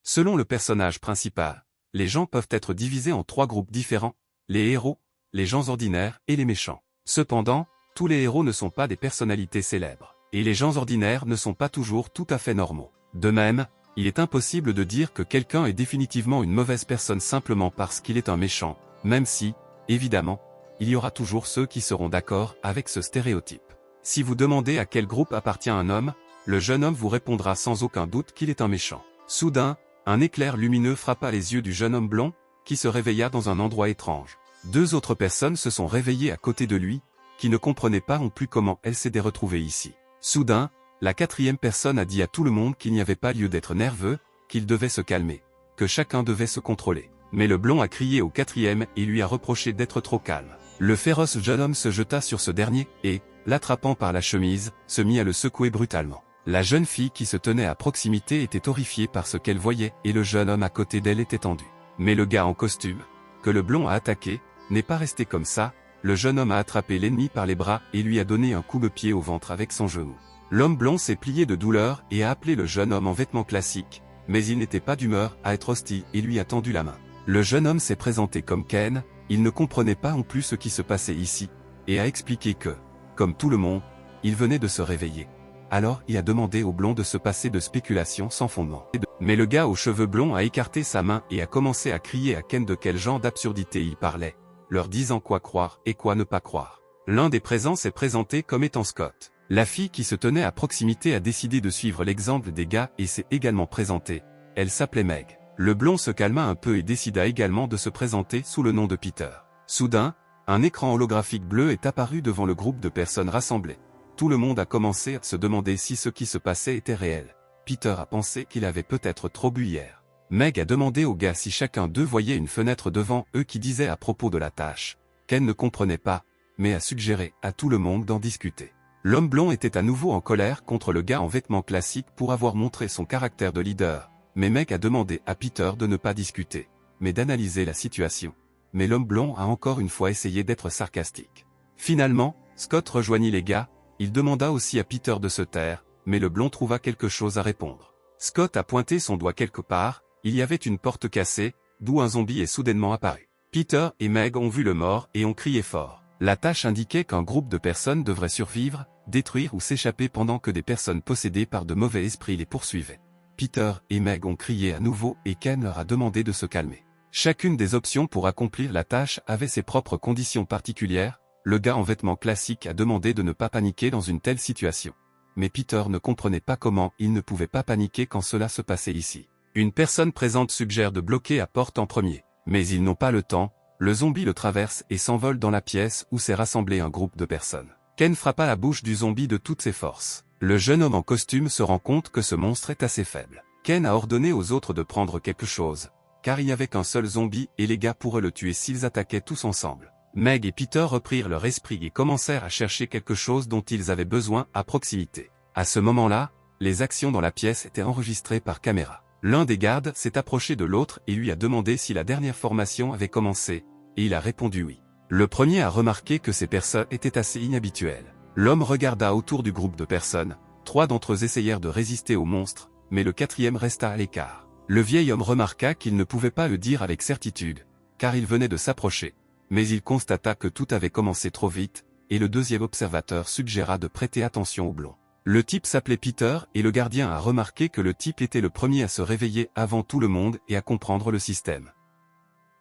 Selon le personnage principal, les gens peuvent être divisés en 3 groupes différents, les héros, les gens ordinaires et les méchants. Cependant, tous les héros ne sont pas des personnalités célèbres, et les gens ordinaires ne sont pas toujours tout à fait normaux. De même, il est impossible de dire que quelqu'un est définitivement une mauvaise personne simplement parce qu'il est un méchant, même si, évidemment, il y aura toujours ceux qui seront d'accord avec ce stéréotype. Si vous demandez à quel groupe appartient un homme, le jeune homme vous répondra sans aucun doute qu'il est un méchant. Soudain, un éclair lumineux frappa les yeux du jeune homme blond, qui se réveilla dans un endroit étrange. 2 autres personnes se sont réveillées à côté de lui, qui ne comprenaient pas non plus comment elle s'était retrouvée ici. Soudain, la 4e personne a dit à tout le monde qu'il n'y avait pas lieu d'être nerveux, qu'il devait se calmer, que chacun devait se contrôler. Mais le blond a crié au 4e et lui a reproché d'être trop calme. Le féroce jeune homme se jeta sur ce dernier et, l'attrapant par la chemise, se mit à le secouer brutalement. La jeune fille qui se tenait à proximité était horrifiée par ce qu'elle voyait et le jeune homme à côté d'elle était tendu. Mais le gars en costume, que le blond a attaqué, n'est pas resté comme ça. Le jeune homme a attrapé l'ennemi par les bras et lui a donné un coup de pied au ventre avec son genou. L'homme blond s'est plié de douleur et a appelé le jeune homme en vêtements classiques, mais il n'était pas d'humeur à être hostile et lui a tendu la main. Le jeune homme s'est présenté comme Ken, il ne comprenait pas non plus ce qui se passait ici, et a expliqué que, comme tout le monde, il venait de se réveiller. Alors il a demandé au blond de se passer de spéculations sans fondement. Mais le gars aux cheveux blonds a écarté sa main et a commencé à crier à Ken de quel genre d'absurdité il parlait, leur disant quoi croire et quoi ne pas croire. L'un des présents s'est présenté comme étant Scott. La fille qui se tenait à proximité a décidé de suivre l'exemple des gars et s'est également présentée. Elle s'appelait Meg. Le blond se calma un peu et décida également de se présenter sous le nom de Peter. Soudain, un écran holographique bleu est apparu devant le groupe de personnes rassemblées. Tout le monde a commencé à se demander si ce qui se passait était réel. Peter a pensé qu'il avait peut-être trop bu hier. Meg a demandé aux gars si chacun d'eux voyait une fenêtre devant eux qui disait à propos de la tâche. Ken ne comprenait pas, mais a suggéré à tout le monde d'en discuter. L'homme blond était à nouveau en colère contre le gars en vêtements classiques pour avoir montré son caractère de leader, mais Meg a demandé à Peter de ne pas discuter, mais d'analyser la situation. Mais l'homme blond a encore une fois essayé d'être sarcastique. Finalement, Scott rejoignit les gars, il demanda aussi à Peter de se taire, mais le blond trouva quelque chose à répondre. Scott a pointé son doigt quelque part, il y avait une porte cassée, d'où un zombie est soudainement apparu. Peter et Meg ont vu le mort et ont crié fort. La tâche indiquait qu'un groupe de personnes devrait survivre, détruire ou s'échapper pendant que des personnes possédées par de mauvais esprits les poursuivaient. Peter et Meg ont crié à nouveau et Ken leur a demandé de se calmer. Chacune des options pour accomplir la tâche avait ses propres conditions particulières. Le gars en vêtements classiques a demandé de ne pas paniquer dans une telle situation. Mais Peter ne comprenait pas comment il ne pouvait pas paniquer quand cela se passait ici. Une personne présente suggère de bloquer la porte en premier. Mais ils n'ont pas le temps, le zombie le traverse et s'envole dans la pièce où s'est rassemblé un groupe de personnes. Ken frappa la bouche du zombie de toutes ses forces. Le jeune homme en costume se rend compte que ce monstre est assez faible. Ken a ordonné aux autres de prendre quelque chose, car il n'y avait qu'un seul zombie et les gars pourraient le tuer s'ils attaquaient tous ensemble. Meg et Peter reprirent leur esprit et commencèrent à chercher quelque chose dont ils avaient besoin à proximité. À ce moment-là, les actions dans la pièce étaient enregistrées par caméra. L'un des gardes s'est approché de l'autre et lui a demandé si la dernière formation avait commencé, et il a répondu oui. Le premier a remarqué que ces personnes étaient assez inhabituelles. L'homme regarda autour du groupe de personnes, 3 d'entre eux essayèrent de résister au monstre, mais le 4e resta à l'écart. Le vieil homme remarqua qu'il ne pouvait pas le dire avec certitude, car il venait de s'approcher, mais il constata que tout avait commencé trop vite, et le 2e observateur suggéra de prêter attention au blond. Le type s'appelait Peter et le gardien a remarqué que le type était le premier à se réveiller avant tout le monde et à comprendre le système.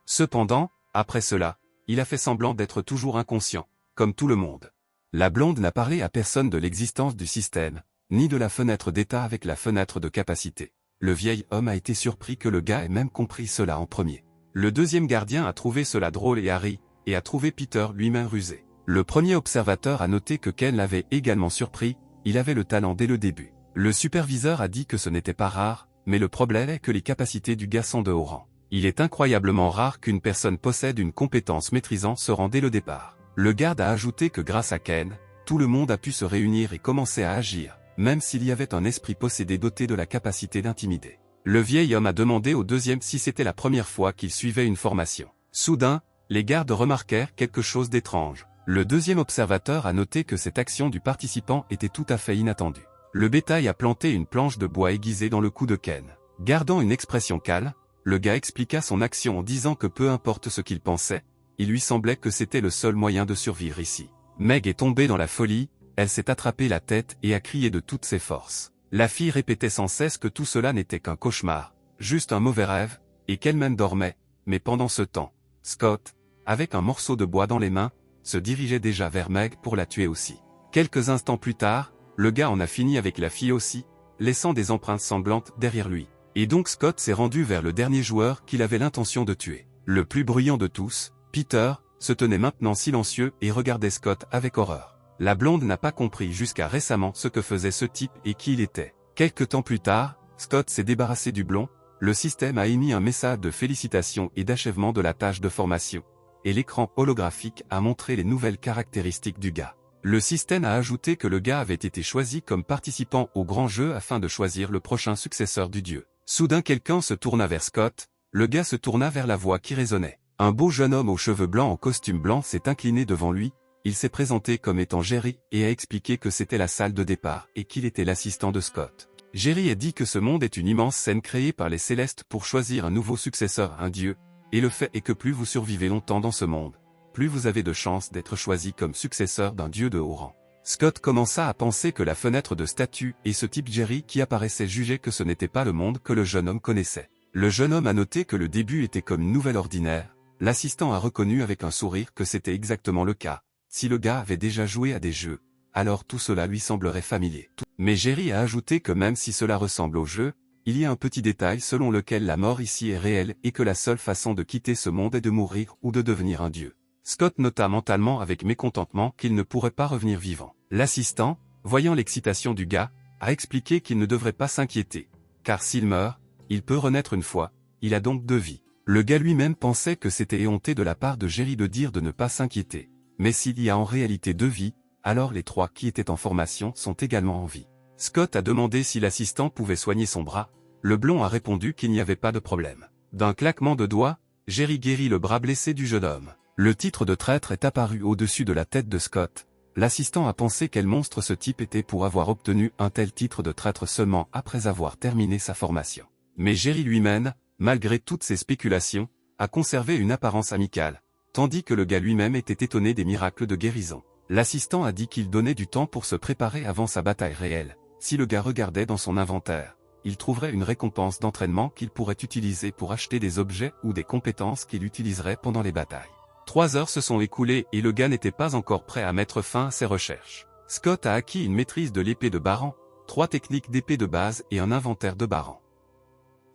Cependant, après cela, il a fait semblant d'être toujours inconscient, comme tout le monde. La blonde n'a parlé à personne de l'existence du système, ni de la fenêtre d'état avec la fenêtre de capacité. Le vieil homme a été surpris que le gars ait même compris cela en premier. Le 2e gardien a trouvé cela drôle et a ri, et a trouvé Peter lui-même rusé. Le premier observateur a noté que Ken l'avait également surpris, il avait le talent dès le début. Le superviseur a dit que ce n'était pas rare, mais le problème est que les capacités du gars sont de haut rang. Il est incroyablement rare qu'une personne possède une compétence maîtrisant ce rang dès le départ. Le garde a ajouté que grâce à Ken, tout le monde a pu se réunir et commencer à agir, même s'il y avait un esprit possédé doté de la capacité d'intimider. Le vieil homme a demandé au 2e si c'était la première fois qu'il suivait une formation. Soudain, les gardes remarquèrent quelque chose d'étrange. Le 2e observateur a noté que cette action du participant était tout à fait inattendue. Le bétail a planté une planche de bois aiguisée dans le cou de Ken. Gardant une expression calme, le gars expliqua son action en disant que peu importe ce qu'il pensait, il lui semblait que c'était le seul moyen de survivre ici. Meg est tombée dans la folie, elle s'est attrapée la tête et a crié de toutes ses forces. La fille répétait sans cesse que tout cela n'était qu'un cauchemar, juste un mauvais rêve, et qu'elle-même dormait, mais pendant ce temps, Scott, avec un morceau de bois dans les mains, se dirigeait déjà vers Meg pour la tuer aussi. Quelques instants plus tard, le gars en a fini avec la fille aussi, laissant des empreintes sanglantes derrière lui. Et donc Scott s'est rendu vers le dernier joueur qu'il avait l'intention de tuer. Le plus bruyant de tous, Peter, se tenait maintenant silencieux et regardait Scott avec horreur. La blonde n'a pas compris jusqu'à récemment ce que faisait ce type et qui il était. Quelque temps plus tard, Scott s'est débarrassé du blond, le système a émis un message de félicitations et d'achèvement de la tâche de formation, et l'écran holographique a montré les nouvelles caractéristiques du gars. Le système a ajouté que le gars avait été choisi comme participant au grand jeu afin de choisir le prochain successeur du dieu. Soudain quelqu'un se tourna vers Scott, le gars se tourna vers la voix qui résonnait. Un beau jeune homme aux cheveux blancs en costume blanc s'est incliné devant lui, il s'est présenté comme étant Jerry et a expliqué que c'était la salle de départ et qu'il était l'assistant de Scott. Jerry a dit que ce monde est une immense scène créée par les Célestes pour choisir un nouveau successeur à un dieu, et le fait est que plus vous survivez longtemps dans ce monde, plus vous avez de chances d'être choisi comme successeur d'un dieu de haut rang. Scott commença à penser que la fenêtre de statue et ce type Jerry qui apparaissait jugeait que ce n'était pas le monde que le jeune homme connaissait. Le jeune homme a noté que le début était comme une nouvelle ordinaire, l'assistant a reconnu avec un sourire que c'était exactement le cas. Si le gars avait déjà joué à des jeux, alors tout cela lui semblerait familier. Mais Jerry a ajouté que même si cela ressemble au jeu, il y a un petit détail selon lequel la mort ici est réelle et que la seule façon de quitter ce monde est de mourir ou de devenir un dieu. Scott nota mentalement avec mécontentement qu'il ne pourrait pas revenir vivant. L'assistant, voyant l'excitation du gars, a expliqué qu'il ne devrait pas s'inquiéter, car s'il meurt, il peut renaître une fois, il a donc 2 vies. Le gars lui-même pensait que c'était éhonté de la part de Jerry de dire de ne pas s'inquiéter. Mais s'il y a en réalité 2 vies, alors les 3 qui étaient en formation sont également en vie. Scott a demandé si l'assistant pouvait soigner son bras, le blond a répondu qu'il n'y avait pas de problème. D'un claquement de doigts, Jerry guérit le bras blessé du jeune homme. Le titre de traître est apparu au-dessus de la tête de Scott. L'assistant a pensé quel monstre ce type était pour avoir obtenu un tel titre de traître seulement après avoir terminé sa formation. Mais Jerry lui-même, malgré toutes ses spéculations, a conservé une apparence amicale, tandis que le gars lui-même était étonné des miracles de guérison. L'assistant a dit qu'il donnait du temps pour se préparer avant sa bataille réelle. Si le gars regardait dans son inventaire, il trouverait une récompense d'entraînement qu'il pourrait utiliser pour acheter des objets ou des compétences qu'il utiliserait pendant les batailles. 3 heures se sont écoulées et le gars n'était pas encore prêt à mettre fin à ses recherches. Scott a acquis une maîtrise de l'épée de Baran, 3 techniques d'épée de base et un inventaire de Baran.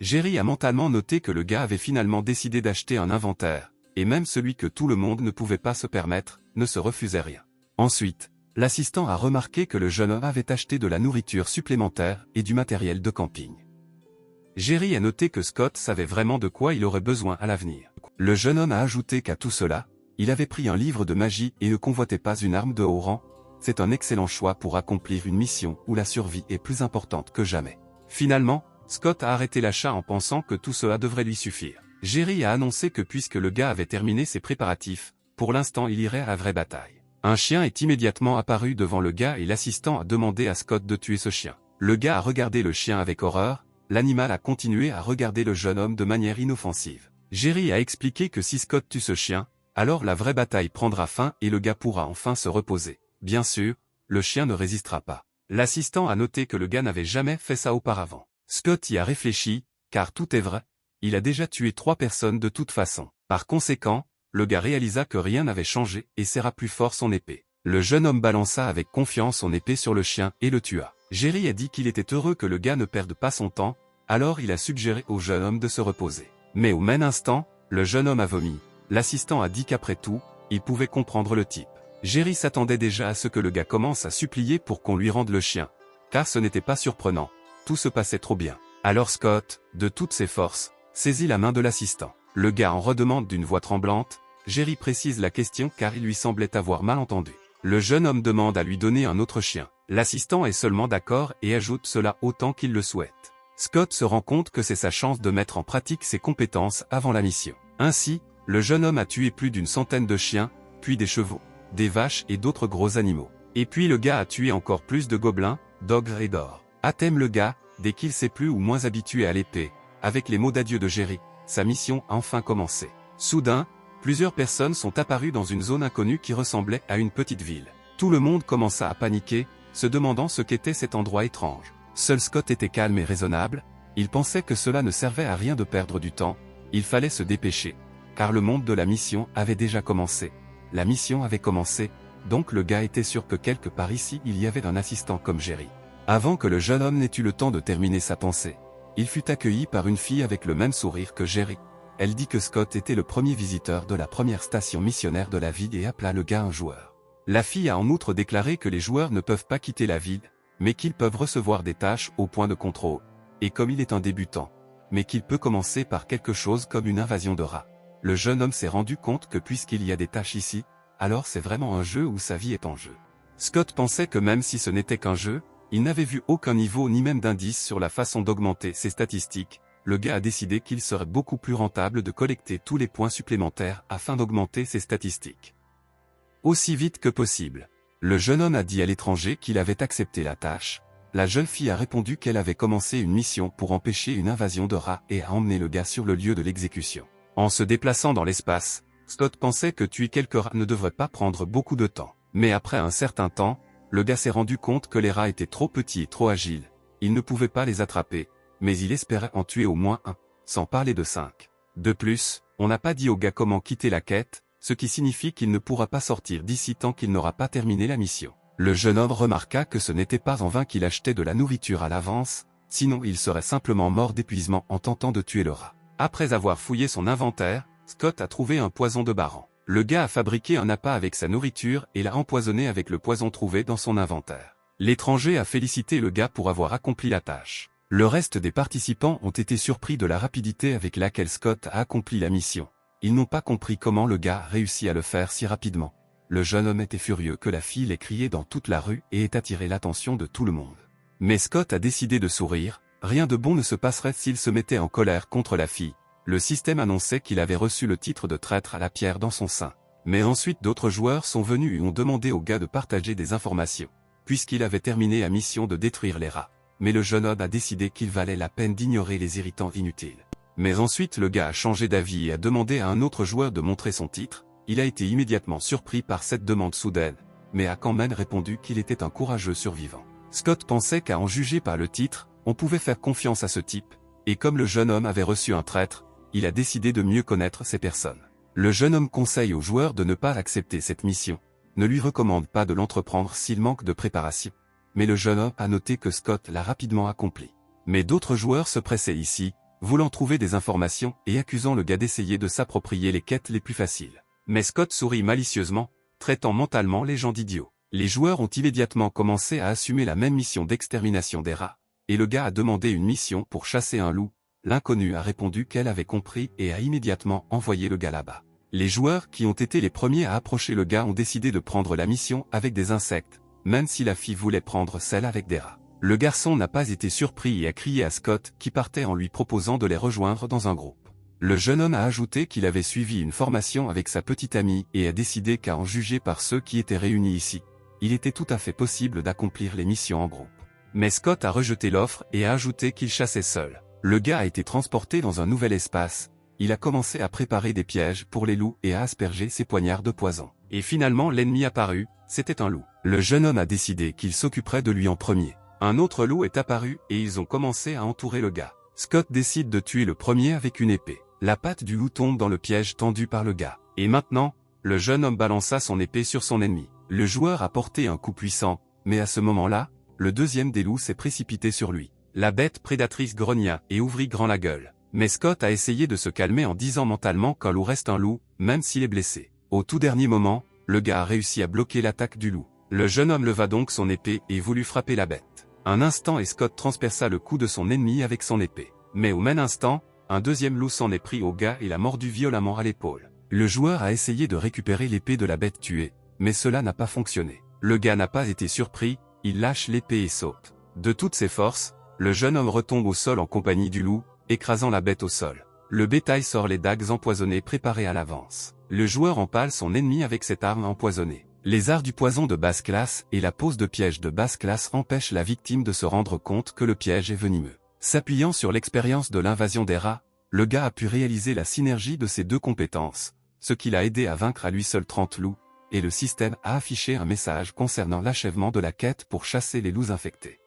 Jerry a mentalement noté que le gars avait finalement décidé d'acheter un inventaire, et même celui que tout le monde ne pouvait pas se permettre, ne se refusait rien. Ensuite, l'assistant a remarqué que le jeune homme avait acheté de la nourriture supplémentaire et du matériel de camping. Jerry a noté que Scott savait vraiment de quoi il aurait besoin à l'avenir. Le jeune homme a ajouté qu'à tout cela, il avait pris un livre de magie et ne convoitait pas une arme de haut rang. C'est un excellent choix pour accomplir une mission où la survie est plus importante que jamais. Finalement, Scott a arrêté l'achat en pensant que tout cela devrait lui suffire. Jerry a annoncé que puisque le gars avait terminé ses préparatifs, pour l'instant il irait à la vraie bataille. Un chien est immédiatement apparu devant le gars et l'assistant a demandé à Scott de tuer ce chien. Le gars a regardé le chien avec horreur, l'animal a continué à regarder le jeune homme de manière inoffensive. Jerry a expliqué que si Scott tue ce chien, alors la vraie bataille prendra fin et le gars pourra enfin se reposer. Bien sûr, le chien ne résistera pas. L'assistant a noté que le gars n'avait jamais fait ça auparavant. Scott y a réfléchi, car tout est vrai, il a déjà tué 3 personnes de toute façon. Par conséquent, le gars réalisa que rien n'avait changé et serra plus fort son épée. Le jeune homme balança avec confiance son épée sur le chien et le tua. Jerry a dit qu'il était heureux que le gars ne perde pas son temps, alors il a suggéré au jeune homme de se reposer. Mais au même instant, le jeune homme a vomi. L'assistant a dit qu'après tout, il pouvait comprendre le type. Jerry s'attendait déjà à ce que le gars commence à supplier pour qu'on lui rende le chien, car ce n'était pas surprenant, tout se passait trop bien. Alors Scott, de toutes ses forces, saisit la main de l'assistant. Le gars en redemande d'une voix tremblante, Jerry précise la question car il lui semblait avoir mal entendu. Le jeune homme demande à lui donner un autre chien. L'assistant est seulement d'accord et ajoute cela autant qu'il le souhaite. Scott se rend compte que c'est sa chance de mettre en pratique ses compétences avant la mission. Ainsi, le jeune homme a tué plus d'une centaine de chiens, puis des chevaux, des vaches et d'autres gros animaux. Et puis le gars a tué encore plus de gobelins, d'ogres et d'or. À thème le gars, Dès qu'il s'est plus ou moins habitué à l'épée, avec les mots d'adieu de Jerry, sa mission a enfin commencé. Soudain, plusieurs personnes sont apparues dans une zone inconnue qui ressemblait à une petite ville. Tout le monde commença à paniquer, se demandant ce qu'était cet endroit étrange. Seul Scott était calme et raisonnable, il pensait que cela ne servait à rien de perdre du temps, il fallait se dépêcher. Car le monde de la mission avait déjà commencé. La mission avait commencé, donc le gars était sûr que quelque part ici il y avait un assistant comme Jerry. Avant que le jeune homme n'ait eu le temps de terminer sa pensée, il fut accueilli par une fille avec le même sourire que Jerry. Elle dit que Scott était le premier visiteur de la première station missionnaire de la ville et appela le gars un joueur. La fille a en outre déclaré que les joueurs ne peuvent pas quitter la ville, mais qu'ils peuvent recevoir des tâches au point de contrôle. Et comme il est un débutant, mais qu'il peut commencer par quelque chose comme une invasion de rats. Le jeune homme s'est rendu compte que puisqu'il y a des tâches ici, alors c'est vraiment un jeu où sa vie est en jeu. Scott pensait que même si ce n'était qu'un jeu, il n'avait vu aucun niveau ni même d'indice sur la façon d'augmenter ses statistiques. Le gars a décidé qu'il serait beaucoup plus rentable de collecter tous les points supplémentaires afin d'augmenter ses statistiques. Aussi vite que possible. Le jeune homme a dit à l'étranger qu'il avait accepté la tâche. La jeune fille a répondu qu'elle avait commencé une mission pour empêcher une invasion de rats et a emmené le gars sur le lieu de l'exécution. En se déplaçant dans l'espace, Scott pensait que tuer quelques rats ne devrait pas prendre beaucoup de temps. Mais après un certain temps, le gars s'est rendu compte que les rats étaient trop petits et trop agiles. Il ne pouvait pas les attraper, mais il espérait en tuer au moins un, sans parler de 5. De plus, on n'a pas dit au gars comment quitter la quête, ce qui signifie qu'il ne pourra pas sortir d'ici tant qu'il n'aura pas terminé la mission. Le jeune homme remarqua que ce n'était pas en vain qu'il achetait de la nourriture à l'avance, sinon il serait simplement mort d'épuisement en tentant de tuer le rat. Après avoir fouillé son inventaire, Scott a trouvé un poison de baran. Le gars a fabriqué un appât avec sa nourriture et l'a empoisonné avec le poison trouvé dans son inventaire. L'étranger a félicité le gars pour avoir accompli la tâche. Le reste des participants ont été surpris de la rapidité avec laquelle Scott a accompli la mission. Ils n'ont pas compris comment le gars réussit à le faire si rapidement. Le jeune homme était furieux que la fille l'ait crié dans toute la rue et ait attiré l'attention de tout le monde. Mais Scott a décidé de sourire, rien de bon ne se passerait s'il se mettait en colère contre la fille. Le système annonçait qu'il avait reçu le titre de traître à la pierre dans son sein. Mais ensuite d'autres joueurs sont venus et ont demandé au gars de partager des informations, puisqu'il avait terminé la mission de détruire les rats. Mais le jeune homme a décidé qu'il valait la peine d'ignorer les irritants inutiles. Mais ensuite le gars a changé d'avis et a demandé à un autre joueur de montrer son titre. Il a été immédiatement surpris par cette demande soudaine, mais a quand même répondu qu'il était un courageux survivant. Scott pensait qu'à en juger par le titre, on pouvait faire confiance à ce type, et comme le jeune homme avait reçu un traître, il a décidé de mieux connaître ces personnes. Le jeune homme conseille aux joueurs de ne pas accepter cette mission, ne lui recommande pas de l'entreprendre s'il manque de préparation. Mais le jeune homme a noté que Scott l'a rapidement accompli. Mais d'autres joueurs se pressaient ici, voulant trouver des informations et accusant le gars d'essayer de s'approprier les quêtes les plus faciles. Mais Scott sourit malicieusement, traitant mentalement les gens d'idiots. Les joueurs ont immédiatement commencé à assumer la même mission d'extermination des rats, et le gars a demandé une mission pour chasser un loup. L'inconnu a répondu qu'elle avait compris et a immédiatement envoyé le gars là-bas. Les joueurs qui ont été les premiers à approcher le gars ont décidé de prendre la mission avec des insectes, même si la fille voulait prendre celle avec des rats. Le garçon n'a pas été surpris et a crié à Scott qui partait en lui proposant de les rejoindre dans un groupe. Le jeune homme a ajouté qu'il avait suivi une formation avec sa petite amie et a décidé qu'à en juger par ceux qui étaient réunis ici, il était tout à fait possible d'accomplir les missions en groupe. Mais Scott a rejeté l'offre et a ajouté qu'il chassait seul. Le gars a été transporté dans un nouvel espace, il a commencé à préparer des pièges pour les loups et à asperger ses poignards de poison. Et finalement l'ennemi apparut, c'était un loup. Le jeune homme a décidé qu'il s'occuperait de lui en premier. Un autre loup est apparu et ils ont commencé à entourer le gars. Scott décide de tuer le premier avec une épée. La patte du loup tombe dans le piège tendu par le gars. Et maintenant, le jeune homme balança son épée sur son ennemi. Le joueur a porté un coup puissant, mais à ce moment-là, le deuxième des loups s'est précipité sur lui. La bête prédatrice grogna et ouvrit grand la gueule. Mais Scott a essayé de se calmer en disant mentalement qu'un loup reste un loup, même s'il est blessé. Au tout dernier moment, le gars a réussi à bloquer l'attaque du loup. Le jeune homme leva donc son épée et voulut frapper la bête. Un instant et Scott transperça le cou de son ennemi avec son épée. Mais au même instant, un deuxième loup s'en est pris au gars et l'a mordu violemment à l'épaule. Le joueur a essayé de récupérer l'épée de la bête tuée, mais cela n'a pas fonctionné. Le gars n'a pas été surpris, il lâche l'épée et saute. De toutes ses forces, le jeune homme retombe au sol en compagnie du loup, écrasant la bête au sol. Le bétail sort les dagues empoisonnées préparées à l'avance. Le joueur empale son ennemi avec cette arme empoisonnée. Les arts du poison de basse classe et la pose de piège de basse classe empêchent la victime de se rendre compte que le piège est venimeux. S'appuyant sur l'expérience de l'invasion des rats, le gars a pu réaliser la synergie de ces deux compétences, ce qui l'a aidé à vaincre à lui seul 30 loups, et le système a affiché un message concernant l'achèvement de la quête pour chasser les loups infectés.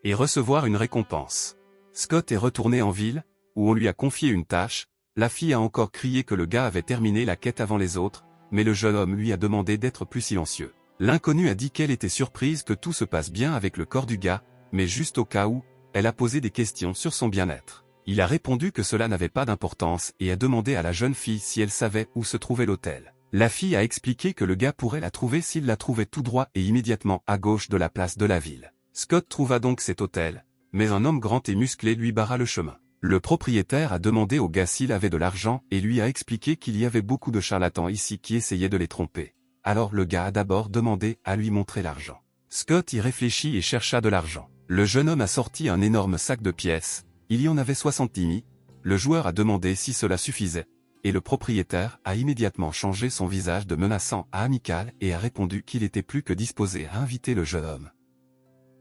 Et recevoir une récompense. Scott est retourné en ville, où on lui a confié une tâche. La fille a encore crié que le gars avait terminé la quête avant les autres, mais le jeune homme lui a demandé d'être plus silencieux. L'inconnue a dit qu'elle était surprise que tout se passe bien avec le corps du gars, mais juste au cas où, elle a posé des questions sur son bien-être. Il a répondu que cela n'avait pas d'importance et a demandé à la jeune fille si elle savait où se trouvait l'hôtel. La fille a expliqué que le gars pourrait la trouver s'il la trouvait tout droit et immédiatement à gauche de la place de la ville. Scott trouva donc cet hôtel, mais un homme grand et musclé lui barra le chemin. Le propriétaire a demandé au gars s'il avait de l'argent et lui a expliqué qu'il y avait beaucoup de charlatans ici qui essayaient de les tromper. Alors le gars a d'abord demandé à lui montrer l'argent. Scott y réfléchit et chercha de l'argent. Le jeune homme a sorti un énorme sac de pièces, il y en avait 70. Le joueur a demandé si cela suffisait, et le propriétaire a immédiatement changé son visage de menaçant à amical et a répondu qu'il était plus que disposé à inviter le jeune homme.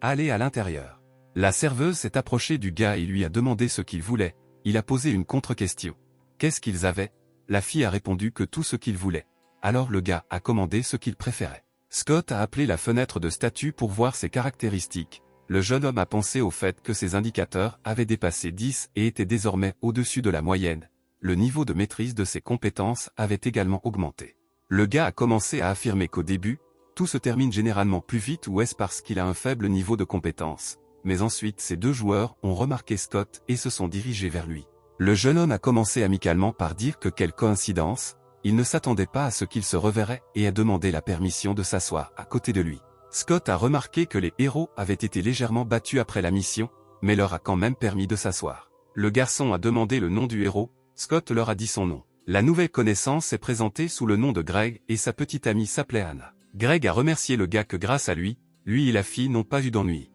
Aller à l'intérieur. La serveuse s'est approchée du gars et lui a demandé ce qu'il voulait. Il a posé une contre-question. Qu'est-ce qu'ils avaient? La fille a répondu que tout ce qu'ils voulaient. Alors le gars a commandé ce qu'il préférait. Scott a appelé la fenêtre de statut pour voir ses caractéristiques. Le jeune homme a pensé au fait que ses indicateurs avaient dépassé 10 et étaient désormais au-dessus de la moyenne. Le niveau de maîtrise de ses compétences avait également augmenté. Le gars a commencé à affirmer qu'au début, tout se termine généralement plus vite ou est-ce parce qu'il a un faible niveau de compétence. Mais ensuite ces deux joueurs ont remarqué Scott et se sont dirigés vers lui. Le jeune homme a commencé amicalement par dire que quelle coïncidence, il ne s'attendait pas à ce qu'il se reverrait et a demandé la permission de s'asseoir à côté de lui. Scott a remarqué que les héros avaient été légèrement battus après la mission, mais leur a quand même permis de s'asseoir. Le garçon a demandé le nom du héros, Scott leur a dit son nom. La nouvelle connaissance s'est présentée sous le nom de Greg et sa petite amie s'appelait Anna. Greg a remercié le gars que grâce à lui et la fille n'ont pas eu d'ennui.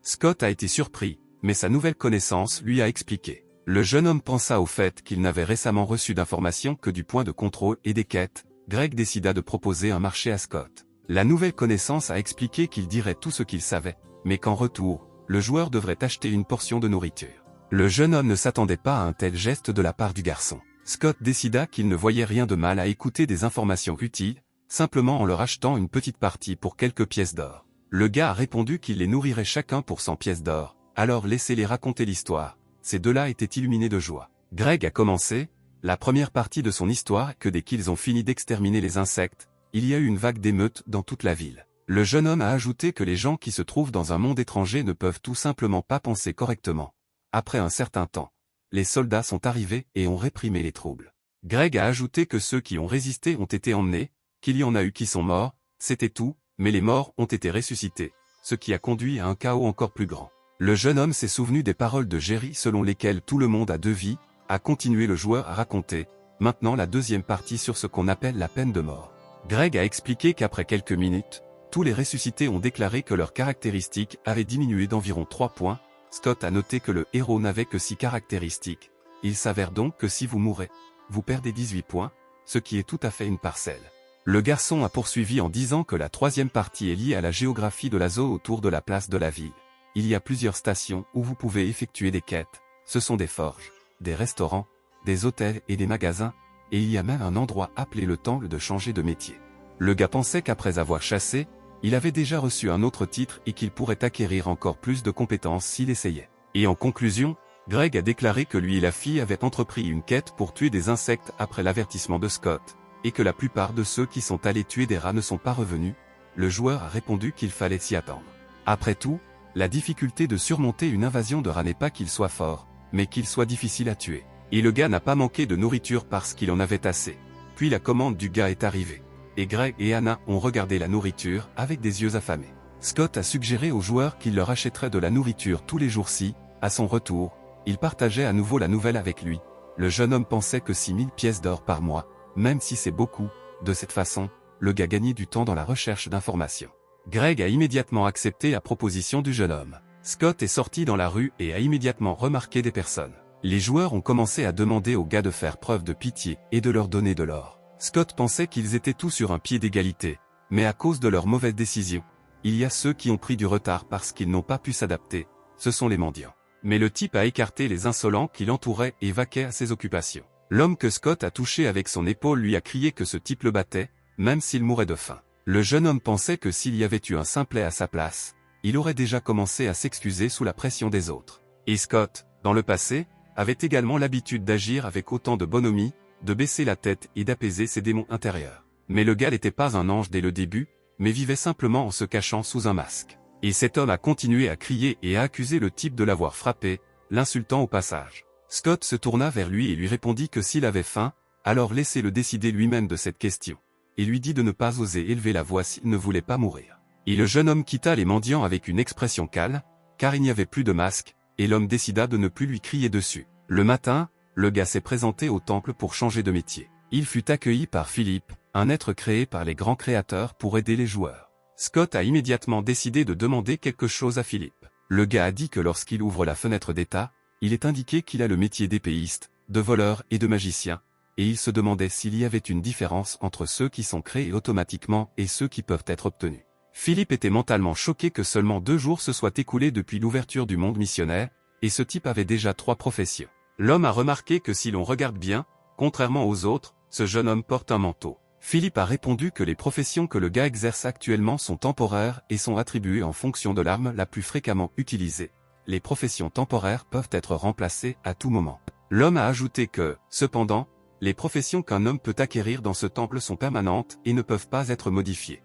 Scott a été surpris, mais sa nouvelle connaissance lui a expliqué. Le jeune homme pensa au fait qu'il n'avait récemment reçu d'informations que du point de contrôle et des quêtes. Greg décida de proposer un marché à Scott. La nouvelle connaissance a expliqué qu'il dirait tout ce qu'il savait, mais qu'en retour, le joueur devrait acheter une portion de nourriture. Le jeune homme ne s'attendait pas à un tel geste de la part du garçon. Scott décida qu'il ne voyait rien de mal à écouter des informations utiles, simplement en leur achetant une petite partie pour quelques pièces d'or. Le gars a répondu qu'il les nourrirait chacun pour 100 pièces d'or, alors laissez-les raconter l'histoire. Ces deux-là étaient illuminés de joie. Greg a commencé la première partie de son histoire que dès qu'ils ont fini d'exterminer les insectes, il y a eu une vague d'émeutes dans toute la ville. Le jeune homme a ajouté que les gens qui se trouvent dans un monde étranger ne peuvent tout simplement pas penser correctement. Après un certain temps, les soldats sont arrivés et ont réprimé les troubles. Greg a ajouté que ceux qui ont résisté ont été emmenés, qu'il y en a eu qui sont morts, c'était tout, mais les morts ont été ressuscités, ce qui a conduit à un chaos encore plus grand. Le jeune homme s'est souvenu des paroles de Jerry selon lesquelles tout le monde a deux vies, a continué le joueur à raconter, maintenant la deuxième partie sur ce qu'on appelle la peine de mort. Greg a expliqué qu'après quelques minutes, tous les ressuscités ont déclaré que leurs caractéristiques avaient diminué d'environ 3 points. Scott a noté que le héros n'avait que 6 caractéristiques. Il s'avère donc que si vous mourrez, vous perdez 18 points, ce qui est tout à fait une parcelle. Le garçon a poursuivi en disant que la troisième partie est liée à la géographie de la zone autour de la place de la ville. Il y a plusieurs stations où vous pouvez effectuer des quêtes. Ce sont des forges, des restaurants, des hôtels et des magasins, et il y a même un endroit appelé le temple de changer de métier. Le gars pensait qu'après avoir chassé, il avait déjà reçu un autre titre et qu'il pourrait acquérir encore plus de compétences s'il essayait. Et en conclusion, Greg a déclaré que lui et la fille avaient entrepris une quête pour tuer des insectes après l'avertissement de Scott, et que la plupart de ceux qui sont allés tuer des rats ne sont pas revenus. Le joueur a répondu qu'il fallait s'y attendre. Après tout, la difficulté de surmonter une invasion de rats n'est pas qu'il soit fort, mais qu'il soit difficile à tuer. Et le gars n'a pas manqué de nourriture parce qu'il en avait assez. Puis la commande du gars est arrivée. Et Greg et Anna ont regardé la nourriture avec des yeux affamés. Scott a suggéré aux joueurs qu'il leur achèterait de la nourriture tous les jours-ci. À son retour, il partageait à nouveau la nouvelle avec lui. Le jeune homme pensait que 6000 pièces d'or par mois, même si c'est beaucoup, de cette façon, le gars gagnait du temps dans la recherche d'informations. Greg a immédiatement accepté la proposition du jeune homme. Scott est sorti dans la rue et a immédiatement remarqué des personnes. Les joueurs ont commencé à demander aux gars de faire preuve de pitié et de leur donner de l'or. Scott pensait qu'ils étaient tous sur un pied d'égalité, Mais à cause de leurs mauvaises décisions, il y a ceux qui ont pris du retard parce qu'ils n'ont pas pu s'adapter, ce sont les mendiants. Mais le type a écarté les insolents qui l'entouraient et vaquaient à ses occupations. L'homme que Scott a touché avec son épaule lui a crié que ce type le battait, même s'il mourait de faim. Le jeune homme pensait que s'il y avait eu un simplet à sa place, il aurait déjà commencé à s'excuser sous la pression des autres. Et Scott, dans le passé, avait également l'habitude d'agir avec autant de bonhomie, de baisser la tête et d'apaiser ses démons intérieurs. Mais le gars n'était pas un ange dès le début, mais vivait simplement en se cachant sous un masque. Et cet homme a continué à crier et à accuser le type de l'avoir frappé, l'insultant au passage. Scott se tourna vers lui et lui répondit que s'il avait faim, alors laissez-le décider lui-même de cette question, et lui dit de ne pas oser élever la voix s'il ne voulait pas mourir. Et le jeune homme quitta les mendiants avec une expression calme, car il n'y avait plus de masque, et l'homme décida de ne plus lui crier dessus. Le matin, le gars s'est présenté au temple pour changer de métier. Il fut accueilli par Philippe, un être créé par les grands créateurs pour aider les joueurs. Scott a immédiatement décidé de demander quelque chose à Philippe. Le gars a dit que lorsqu'il ouvre la fenêtre d'état, il est indiqué qu'il a le métier d'épéiste, de voleur et de magicien, et il se demandait s'il y avait une différence entre ceux qui sont créés automatiquement et ceux qui peuvent être obtenus. Philippe était mentalement choqué que seulement 2 jours se soient écoulés depuis l'ouverture du monde missionnaire, et ce type avait déjà 3 professions. L'homme a remarqué que si l'on regarde bien, contrairement aux autres, ce jeune homme porte un manteau. Philippe a répondu que les professions que le gars exerce actuellement sont temporaires et sont attribuées en fonction de l'arme la plus fréquemment utilisée. Les professions temporaires peuvent être remplacées à tout moment. L'homme a ajouté que, cependant, les professions qu'un homme peut acquérir dans ce temple sont permanentes et ne peuvent pas être modifiées.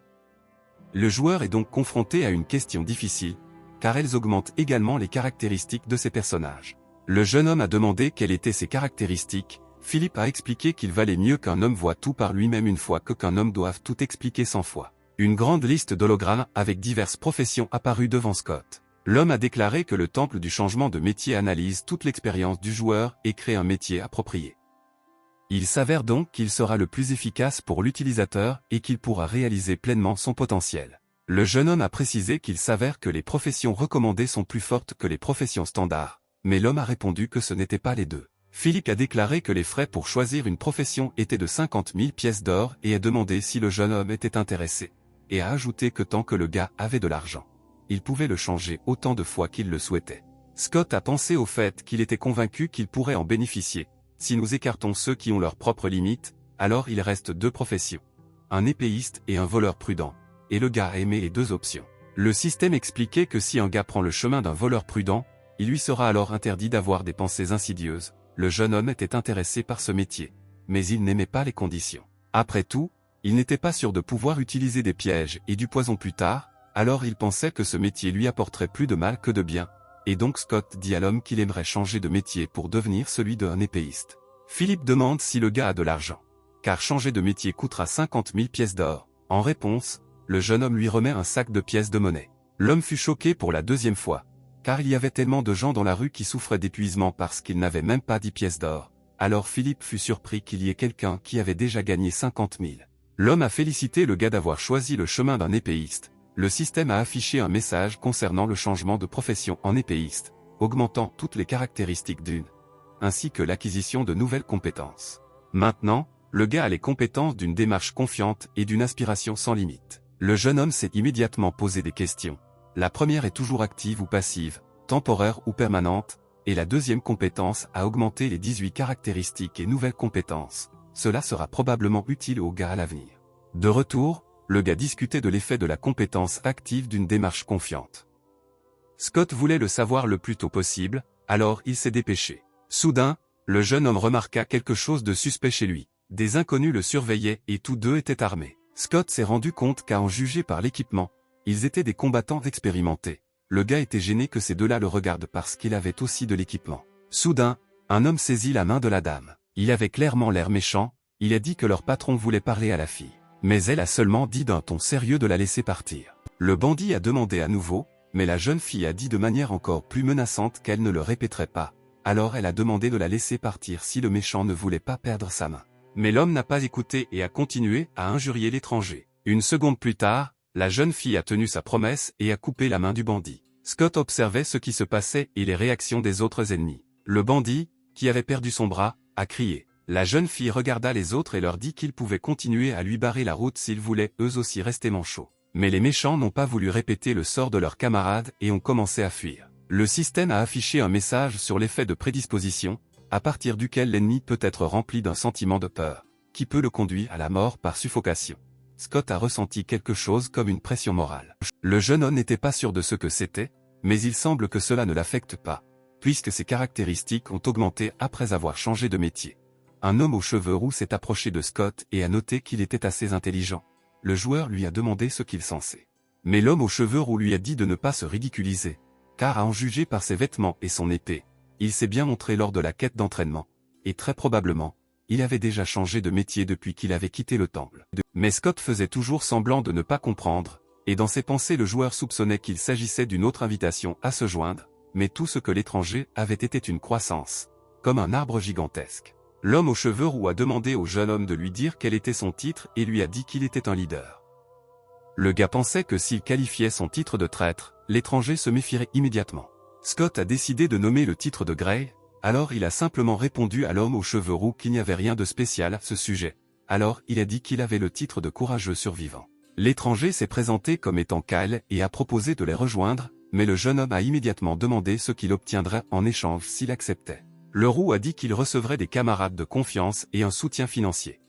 Le joueur est donc confronté à une question difficile, car elles augmentent également les caractéristiques de ses personnages. Le jeune homme a demandé quelles étaient ses caractéristiques. Philippe a expliqué qu'il valait mieux qu'un homme voie tout par lui-même une fois que qu'un homme doive tout expliquer 100 fois. Une grande liste d'hologrammes avec diverses professions apparut devant Scott. L'homme a déclaré que le temple du changement de métier analyse toute l'expérience du joueur et crée un métier approprié. Il s'avère donc qu'il sera le plus efficace pour l'utilisateur et qu'il pourra réaliser pleinement son potentiel. Le jeune homme a précisé qu'il s'avère que les professions recommandées sont plus fortes que les professions standards, mais l'homme a répondu que ce n'était pas les deux. Philippe a déclaré que les frais pour choisir une profession étaient de 50 000 pièces d'or et a demandé si le jeune homme était intéressé, et a ajouté que tant que le gars avait de l'argent, il pouvait le changer autant de fois qu'il le souhaitait. Scott a pensé au fait qu'il était convaincu qu'il pourrait en bénéficier. Si nous écartons ceux qui ont leurs propres limites, alors il reste 2 professions. Un épéiste et un voleur prudent, et le gars a aimé les 2 options. Le système expliquait que si un gars prend le chemin d'un voleur prudent, il lui sera alors interdit d'avoir des pensées insidieuses. Le jeune homme était intéressé par ce métier, mais il n'aimait pas les conditions. Après tout, il n'était pas sûr de pouvoir utiliser des pièges et du poison plus tard, alors il pensait que ce métier lui apporterait plus de mal que de bien, et donc Scott dit à l'homme qu'il aimerait changer de métier pour devenir celui d'un épéiste. Philippe demande si le gars a de l'argent, car changer de métier coûtera 50 000 pièces d'or. En réponse, le jeune homme lui remet un sac de pièces de monnaie. L'homme fut choqué pour la 2e fois, car il y avait tellement de gens dans la rue qui souffraient d'épuisement parce qu'ils n'avaient même pas 10 pièces d'or. Alors Philippe fut surpris qu'il y ait quelqu'un qui avait déjà gagné 50 000. L'homme a félicité le gars d'avoir choisi le chemin d'un épéiste. Le système a affiché un message concernant le changement de profession en épéiste, augmentant toutes les caractéristiques d'une, ainsi que l'acquisition de nouvelles compétences. Maintenant, le gars a les compétences d'une démarche confiante et d'une aspiration sans limite. Le jeune homme s'est immédiatement posé des questions. La première est toujours active ou passive, temporaire ou permanente, et la 2e compétence a augmenté les 18 caractéristiques et nouvelles compétences. Cela sera probablement utile au gars à l'avenir. De retour, le gars discutait de l'effet de la compétence active d'une démarche confiante. Scott voulait le savoir le plus tôt possible, alors il s'est dépêché. Soudain, le jeune homme remarqua quelque chose de suspect chez lui. Des inconnus le surveillaient et tous 2 étaient armés. Scott s'est rendu compte qu'à en juger par l'équipement, ils étaient des combattants expérimentés. Le gars était gêné que ces 2-là le regardent parce qu'il avait aussi de l'équipement. Soudain, un homme saisit la main de la dame. Il avait clairement l'air méchant, il a dit que leur patron voulait parler à la fille. Mais elle a seulement dit d'un ton sérieux de la laisser partir. Le bandit a demandé à nouveau, mais la jeune fille a dit de manière encore plus menaçante qu'elle ne le répéterait pas. Alors elle a demandé de la laisser partir si le méchant ne voulait pas perdre sa main. Mais l'homme n'a pas écouté et a continué à injurier l'étranger. Une seconde plus tard, la jeune fille a tenu sa promesse et a coupé la main du bandit. Scott observait ce qui se passait et les réactions des autres ennemis. Le bandit, qui avait perdu son bras, a crié. La jeune fille regarda les autres et leur dit qu'ils pouvaient continuer à lui barrer la route s'ils voulaient eux aussi rester manchots. Mais les méchants n'ont pas voulu répéter le sort de leurs camarades et ont commencé à fuir. Le système a affiché un message sur l'effet de prédisposition, à partir duquel l'ennemi peut être rempli d'un sentiment de peur, qui peut le conduire à la mort par suffocation. Scott a ressenti quelque chose comme une pression morale. Le jeune homme n'était pas sûr de ce que c'était, mais il semble que cela ne l'affecte pas, puisque ses caractéristiques ont augmenté après avoir changé de métier. Un homme aux cheveux roux s'est approché de Scott et a noté qu'il était assez intelligent. Le joueur lui a demandé ce qu'il sensait. Mais l'homme aux cheveux roux lui a dit de ne pas se ridiculiser, car à en juger par ses vêtements et son épée, il s'est bien montré lors de la quête d'entraînement, et très probablement, il avait déjà changé de métier depuis qu'il avait quitté le temple. Mais Scott faisait toujours semblant de ne pas comprendre, et dans ses pensées le joueur soupçonnait qu'il s'agissait d'une autre invitation à se joindre, mais tout ce que l'étranger avait été une croissance, comme un arbre gigantesque. L'homme aux cheveux roux a demandé au jeune homme de lui dire quel était son titre et lui a dit qu'il était un leader. Le gars pensait que s'il qualifiait son titre de traître, l'étranger se méfierait immédiatement. Scott a décidé de nommer le titre de Grey, alors il a simplement répondu à l'homme aux cheveux roux qu'il n'y avait rien de spécial à ce sujet. Alors il a dit qu'il avait le titre de courageux survivant. L'étranger s'est présenté comme étant Kyle et a proposé de les rejoindre, mais le jeune homme a immédiatement demandé ce qu'il obtiendrait en échange s'il acceptait. Le roux a dit qu'il recevrait des camarades de confiance et un soutien financier.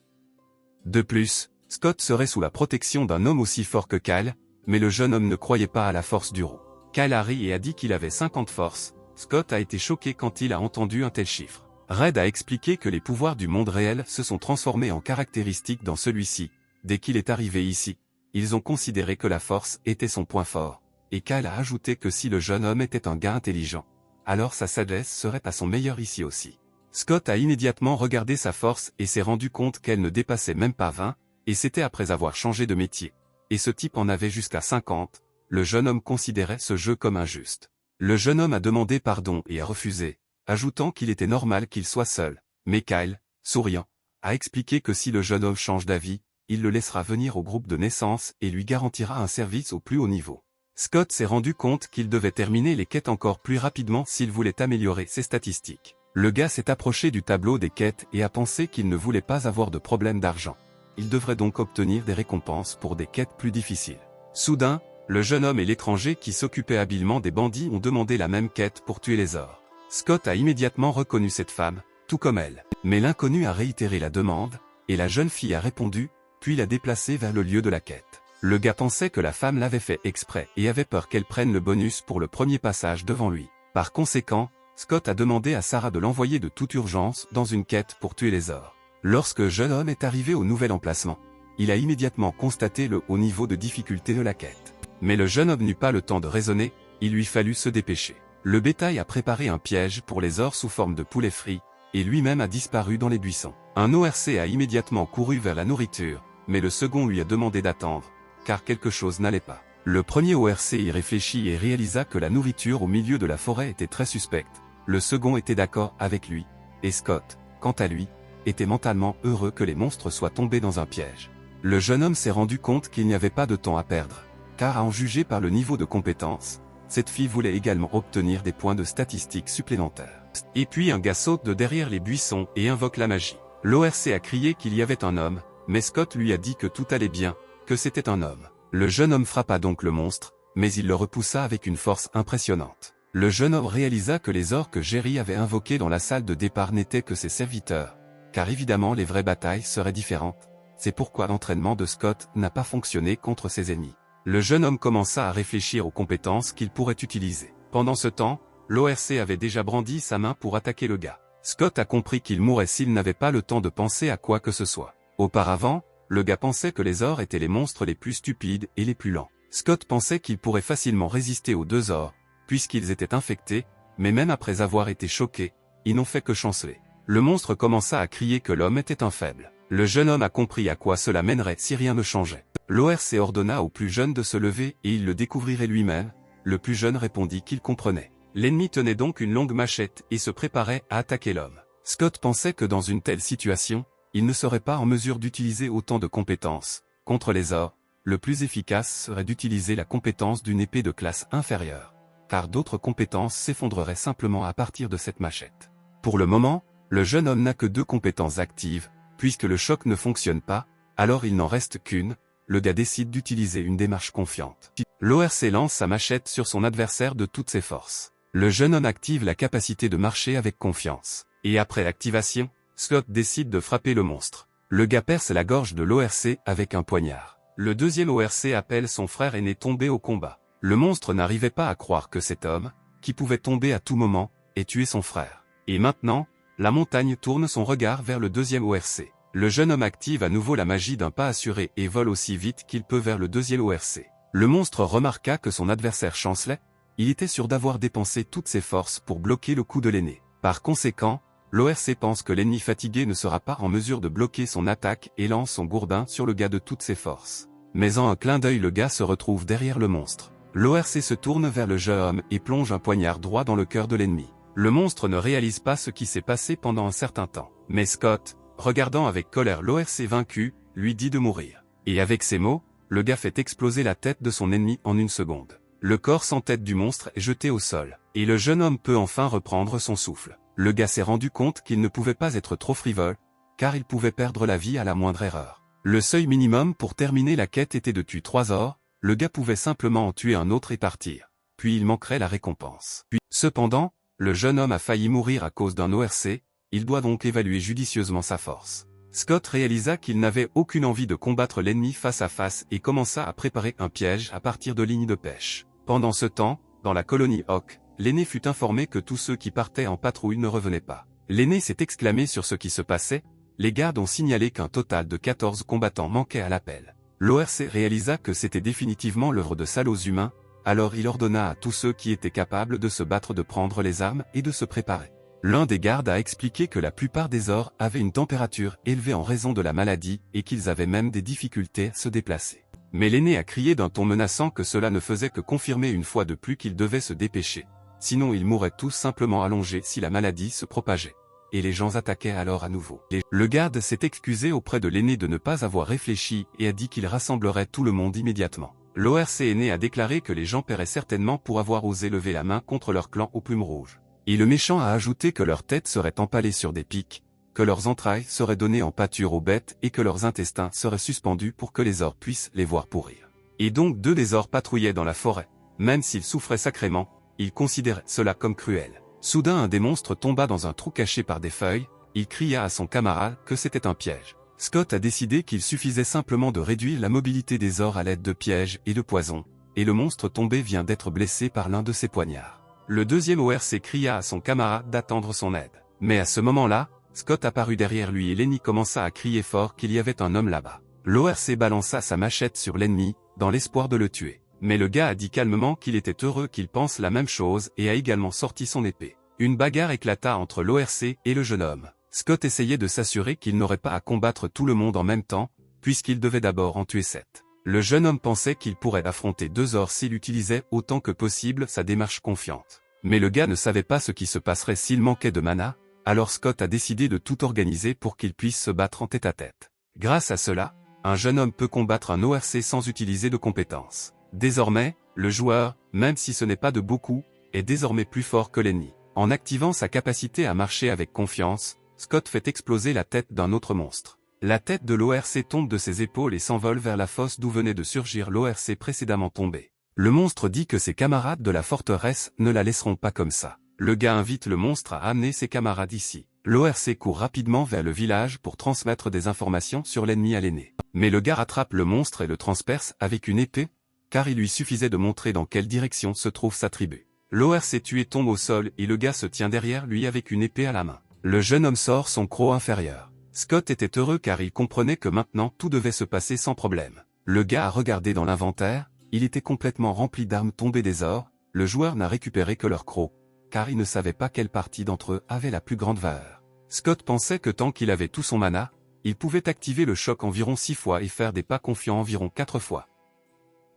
De plus, Scott serait sous la protection d'un homme aussi fort que Kyle, mais le jeune homme ne croyait pas à la force du roux. Kyle a ri et a dit qu'il avait 50 forces. Scott a été choqué quand il a entendu un tel chiffre. Red a expliqué que les pouvoirs du monde réel se sont transformés en caractéristiques dans celui-ci. Dès qu'il est arrivé ici, ils ont considéré que la force était son point fort. Et Kyle a ajouté que si le jeune homme était un gars intelligent, alors sa sagesse serait à son meilleur ici aussi. Scott a immédiatement regardé sa force et s'est rendu compte qu'elle ne dépassait même pas 20, et c'était après avoir changé de métier. Et ce type en avait jusqu'à 50, le jeune homme considérait ce jeu comme injuste. Le jeune homme a demandé pardon et a refusé, ajoutant qu'il était normal qu'il soit seul, mais Kyle, souriant, a expliqué que si le jeune homme change d'avis, il le laissera venir au groupe de naissance et lui garantira un service au plus haut niveau. Scott s'est rendu compte qu'il devait terminer les quêtes encore plus rapidement s'il voulait améliorer ses statistiques. Le gars s'est approché du tableau des quêtes et a pensé qu'il ne voulait pas avoir de problème d'argent. Il devrait donc obtenir des récompenses pour des quêtes plus difficiles. Soudain, le jeune homme et l'étranger qui s'occupaient habilement des bandits ont demandé la même quête pour tuer les ors. Scott a immédiatement reconnu cette femme, tout comme elle. Mais l'inconnu a réitéré la demande, et la jeune fille a répondu, puis l'a déplacée vers le lieu de la quête. Le gars pensait que la femme l'avait fait exprès et avait peur qu'elle prenne le bonus pour le premier passage devant lui. Par conséquent, Scott a demandé à Sarah de l'envoyer de toute urgence dans une quête pour tuer les ors. Lorsque le jeune homme est arrivé au nouvel emplacement, il a immédiatement constaté le haut niveau de difficulté de la quête. Mais le jeune homme n'eut pas le temps de raisonner, il lui fallut se dépêcher. Le bétail a préparé un piège pour les ors sous forme de poulet frit, et lui-même a disparu dans les buissons. Un ORC a immédiatement couru vers la nourriture, mais le second lui a demandé d'attendre, car quelque chose n'allait pas. Le premier ORC y réfléchit et réalisa que la nourriture au milieu de la forêt était très suspecte. Le second était d'accord avec lui, et Scott, quant à lui, était mentalement heureux que les monstres soient tombés dans un piège. Le jeune homme s'est rendu compte qu'il n'y avait pas de temps à perdre, car à en juger par le niveau de compétence, cette fille voulait également obtenir des points de statistiques supplémentaires. Et puis un gars saute de derrière les buissons et invoque la magie. L'ORC a crié qu'il y avait un homme, mais Scott lui a dit que tout allait bien, que c'était un homme. Le jeune homme frappa donc le monstre, mais il le repoussa avec une force impressionnante. Le jeune homme réalisa que les ors que Jerry avait invoqués dans la salle de départ n'étaient que ses serviteurs, car évidemment les vraies batailles seraient différentes. C'est pourquoi l'entraînement de Scott n'a pas fonctionné contre ses ennemis. Le jeune homme commença à réfléchir aux compétences qu'il pourrait utiliser. Pendant ce temps, l'ORC avait déjà brandi sa main pour attaquer le gars. Scott a compris qu'il mourrait s'il n'avait pas le temps de penser à quoi que ce soit. Auparavant, le gars pensait que les ors étaient les monstres les plus stupides et les plus lents. Scott pensait qu'il pourrait facilement résister aux deux ors, puisqu'ils étaient infectés, mais même après avoir été choqués, ils n'ont fait que chanceler. Le monstre commença à crier que l'homme était un faible. Le jeune homme a compris à quoi cela mènerait si rien ne changeait. L'ORC ordonna au plus jeune de se lever et il le découvrirait lui-même. Le plus jeune répondit qu'il comprenait. L'ennemi tenait donc une longue machette et se préparait à attaquer l'homme. Scott pensait que dans une telle situation, il ne serait pas en mesure d'utiliser autant de compétences. Contre les ors, le plus efficace serait d'utiliser la compétence d'une épée de classe inférieure, car d'autres compétences s'effondreraient simplement à partir de cette machette. Pour le moment, Le jeune homme n'a que 2 compétences actives, puisque le choc ne fonctionne pas, alors il n'en reste qu'une, le gars décide d'utiliser une démarche confiante. L'ORC lance sa machette sur son adversaire de toutes ses forces. Le jeune homme active la capacité de marcher avec confiance. Et après l'activation, Scott décide de frapper le monstre. Le gars perce la gorge de l'ORC avec un poignard. Le deuxième ORC appelle son frère aîné tombé au combat. Le monstre n'arrivait pas à croire que cet homme, qui pouvait tomber à tout moment, ait tué son frère. Et maintenant, la montagne tourne son regard vers le deuxième ORC. Le jeune homme active à nouveau la magie d'un pas assuré et vole aussi vite qu'il peut vers le deuxième ORC. Le monstre remarqua que son adversaire chancelait, il était sûr d'avoir dépensé toutes ses forces pour bloquer le coup de l'aîné. Par conséquent, l'ORC pense que l'ennemi fatigué ne sera pas en mesure de bloquer son attaque et lance son gourdin sur le gars de toutes ses forces. Mais en un clin d'œil le gars se retrouve derrière le monstre. L'ORC se tourne vers le jeune homme et plonge un poignard droit dans le cœur de l'ennemi. Le monstre ne réalise pas ce qui s'est passé pendant un certain temps. Mais Scott, regardant avec colère l'ORC vaincu, lui dit de mourir. Et avec ces mots, le gars fait exploser la tête de son ennemi en une seconde. Le corps sans tête du monstre est jeté au sol, et le jeune homme peut enfin reprendre son souffle. Le gars s'est rendu compte qu'il ne pouvait pas être trop frivole, car il pouvait perdre la vie à la moindre erreur. Le seuil minimum pour terminer la quête était de tuer 3 ors, le gars pouvait simplement en tuer un autre et partir. Puis il manquerait la récompense. Cependant, le jeune homme a failli mourir à cause d'un ORC, il doit donc évaluer judicieusement sa force. Scott réalisa qu'il n'avait aucune envie de combattre l'ennemi face à face et commença à préparer un piège à partir de lignes de pêche. Pendant ce temps, dans la colonie Hawk, l'aîné fut informé que tous ceux qui partaient en patrouille ne revenaient pas. L'aîné s'est exclamé sur ce qui se passait, les gardes ont signalé qu'un total de 14 combattants manquait à l'appel. L'ORC réalisa que c'était définitivement l'œuvre de salauds humains, alors il ordonna à tous ceux qui étaient capables de se battre de prendre les armes et de se préparer. L'un des gardes a expliqué que la plupart des ors avaient une température élevée en raison de la maladie et qu'ils avaient même des difficultés à se déplacer. Mais l'aîné a crié d'un ton menaçant que cela ne faisait que confirmer une fois de plus qu'ils devaient se dépêcher. Sinon ils mourraient tous simplement allongés si la maladie se propageait. Et les gens attaquaient alors à nouveau. Le garde s'est excusé auprès de l'aîné de ne pas avoir réfléchi et a dit qu'il rassemblerait tout le monde immédiatement. L'ORC aîné a déclaré que les gens paieraient certainement pour avoir osé lever la main contre leur clan aux plumes rouges. Et le méchant a ajouté que leurs têtes seraient empalées sur des pics, que leurs entrailles seraient données en pâture aux bêtes et que leurs intestins seraient suspendus pour que les ors puissent les voir pourrir. Et donc 2 des ors patrouillaient dans la forêt. Même s'ils souffraient sacrément, ils considéraient cela comme cruel. Soudain un des monstres tomba dans un trou caché par des feuilles, il cria à son camarade que c'était un piège. Scott a décidé qu'il suffisait simplement de réduire la mobilité des ors à l'aide de pièges et de poisons, et le monstre tombé vient d'être blessé par l'un de ses poignards. Le deuxième ORC cria à son camarade d'attendre son aide. Mais à ce moment-là, Scott apparut derrière lui et l'ennemi commença à crier fort qu'il y avait un homme là-bas. L'ORC balança sa machette sur l'ennemi, dans l'espoir de le tuer. Mais le gars a dit calmement qu'il était heureux qu'il pense la même chose et a également sorti son épée. Une bagarre éclata entre l'ORC et le jeune homme. Scott essayait de s'assurer qu'il n'aurait pas à combattre tout le monde en même temps, puisqu'il devait d'abord en tuer 7. Le jeune homme pensait qu'il pourrait affronter 2 ors s'il utilisait autant que possible sa démarche confiante. Mais le gars ne savait pas ce qui se passerait s'il manquait de mana, alors Scott a décidé de tout organiser pour qu'il puisse se battre en tête-à-tête. Grâce à cela, un jeune homme peut combattre un ORC sans utiliser de compétences. Désormais, le joueur, même si ce n'est pas de beaucoup, est désormais plus fort que l'ennemi. En activant sa capacité à marcher avec confiance, Scott fait exploser la tête d'un autre monstre. La tête de l'ORC tombe de ses épaules et s'envole vers la fosse d'où venait de surgir l'ORC précédemment tombé. Le monstre dit que ses camarades de la forteresse ne la laisseront pas comme ça. Le gars invite le monstre à amener ses camarades ici. L'ORC court rapidement vers le village pour transmettre des informations sur l'ennemi à l'aîné. Mais le gars rattrape le monstre et le transperce avec une épée, car il lui suffisait de montrer dans quelle direction se trouve sa tribu. L'ORC tué tombe au sol et le gars se tient derrière lui avec une épée à la main. Le jeune homme sort son croc inférieur. Scott était heureux car il comprenait que maintenant tout devait se passer sans problème. Le gars a regardé dans l'inventaire, il était complètement rempli d'armes tombées des ors, le joueur n'a récupéré que leur croc, car il ne savait pas quelle partie d'entre eux avait la plus grande valeur. Scott pensait que tant qu'il avait tout son mana, il pouvait activer le choc environ 6 fois et faire des pas confiants environ 4 fois.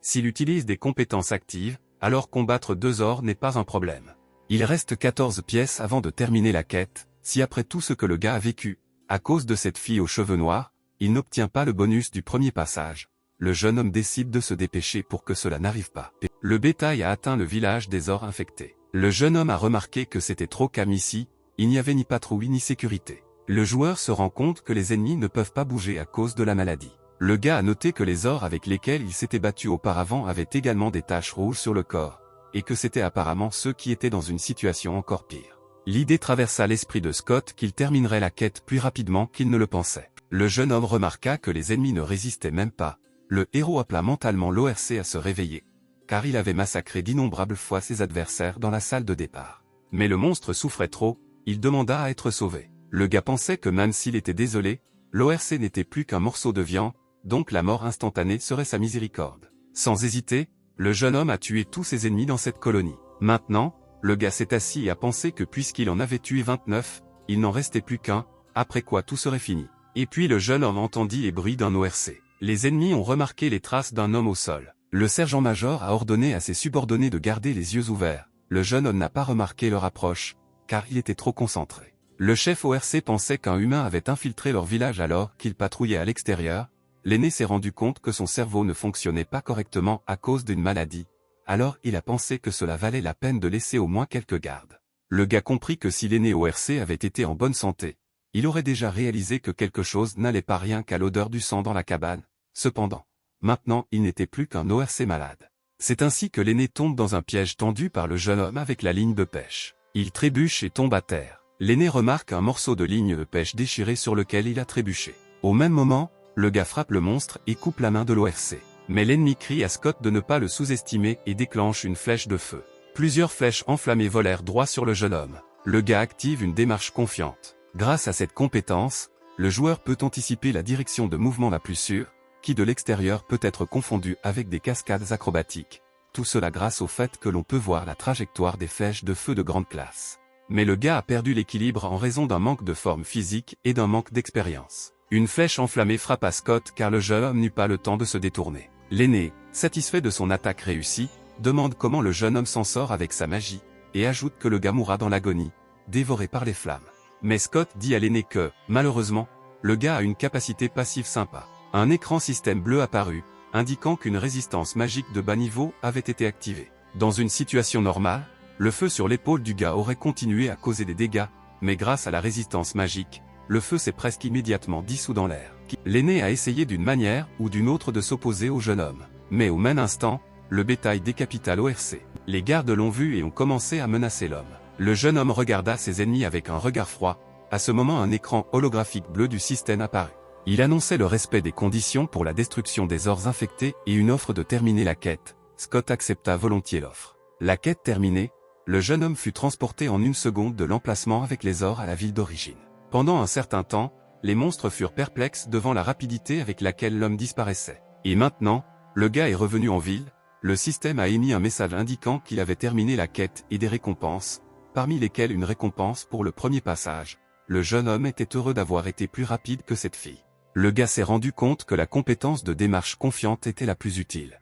S'il utilise des compétences actives, alors combattre 2 ors n'est pas un problème. Il reste 14 pièces avant de terminer la quête, si après tout ce que le gars a vécu, à cause de cette fille aux cheveux noirs, il n'obtient pas le bonus du premier passage. Le jeune homme décide de se dépêcher pour que cela n'arrive pas. Le bétail a atteint le village des ors infectés. Le jeune homme a remarqué que c'était trop calme ici, il n'y avait ni patrouille ni sécurité. Le joueur se rend compte que les ennemis ne peuvent pas bouger à cause de la maladie. Le gars a noté que les ors avec lesquels il s'était battu auparavant avaient également des taches rouges sur le corps, et que c'était apparemment ceux qui étaient dans une situation encore pire. L'idée traversa l'esprit de Scott qu'il terminerait la quête plus rapidement qu'il ne le pensait. Le jeune homme remarqua que les ennemis ne résistaient même pas. Le héros appela mentalement l'ORC à se réveiller, car il avait massacré d'innombrables fois ses adversaires dans la salle de départ. Mais le monstre souffrait trop, il demanda à être sauvé. Le gars pensait que même s'il était désolé, l'ORC n'était plus qu'un morceau de viande, donc la mort instantanée serait sa miséricorde. Sans hésiter, le jeune homme a tué tous ses ennemis dans cette colonie. Maintenant, le gars s'est assis et a pensé que puisqu'il en avait tué 29, il n'en restait plus qu'un, après quoi tout serait fini. Et puis le jeune homme entendit les bruits d'un ORC. Les ennemis ont remarqué les traces d'un homme au sol. Le sergent-major a ordonné à ses subordonnés de garder les yeux ouverts. Le jeune homme n'a pas remarqué leur approche, car il était trop concentré. Le chef ORC pensait qu'un humain avait infiltré leur village alors qu'il patrouillait à l'extérieur. L'aîné s'est rendu compte que son cerveau ne fonctionnait pas correctement à cause d'une maladie. Alors il a pensé que cela valait la peine de laisser au moins quelques gardes. Le gars comprit que si l'aîné ORC avait été en bonne santé, il aurait déjà réalisé que quelque chose n'allait pas rien qu'à l'odeur du sang dans la cabane. Cependant, maintenant il n'était plus qu'un ORC malade. C'est ainsi que l'aîné tombe dans un piège tendu par le jeune homme avec la ligne de pêche. Il trébuche et tombe à terre. L'aîné remarque un morceau de ligne de pêche déchiré sur lequel il a trébuché. Au même moment, le gars frappe le monstre et coupe la main de l'ORC. Mais l'ennemi crie à Scott de ne pas le sous-estimer et déclenche une flèche de feu. Plusieurs flèches enflammées volèrent droit sur le jeune homme. Le gars active une démarche confiante. Grâce à cette compétence, le joueur peut anticiper la direction de mouvement la plus sûre, qui de l'extérieur peut être confondue avec des cascades acrobatiques. Tout cela grâce au fait que l'on peut voir la trajectoire des flèches de feu de grande classe. Mais le gars a perdu l'équilibre en raison d'un manque de forme physique et d'un manque d'expérience. Une flèche enflammée frappa Scott car le jeune homme n'eut pas le temps de se détourner. L'aîné, satisfait de son attaque réussie, demande comment le jeune homme s'en sort avec sa magie, et ajoute que le gars mourra dans l'agonie, dévoré par les flammes. Mais Scott dit à l'aîné que, malheureusement, le gars a une capacité passive sympa. Un écran système bleu apparut, indiquant qu'une résistance magique de bas niveau avait été activée. Dans une situation normale, le feu sur l'épaule du gars aurait continué à causer des dégâts, mais grâce à la résistance magique, le feu s'est presque immédiatement dissous dans l'air. L'aîné a essayé d'une manière ou d'une autre de s'opposer au jeune homme. Mais au même instant, le bétail décapita l'ORC. Les gardes l'ont vu et ont commencé à menacer l'homme. Le jeune homme regarda ses ennemis avec un regard froid. À ce moment, un écran holographique bleu du système apparut. Il annonçait le respect des conditions pour la destruction des ors infectés et une offre de terminer la quête. Scott accepta volontiers l'offre. La quête terminée, le jeune homme fut transporté en une seconde de l'emplacement avec les ors à la ville d'origine. Pendant un certain temps, les monstres furent perplexes devant la rapidité avec laquelle l'homme disparaissait. Et maintenant, le gars est revenu en ville, le système a émis un message indiquant qu'il avait terminé la quête et des récompenses, parmi lesquelles une récompense pour le premier passage. Le jeune homme était heureux d'avoir été plus rapide que cette fille. Le gars s'est rendu compte que la compétence de démarche confiante était la plus utile.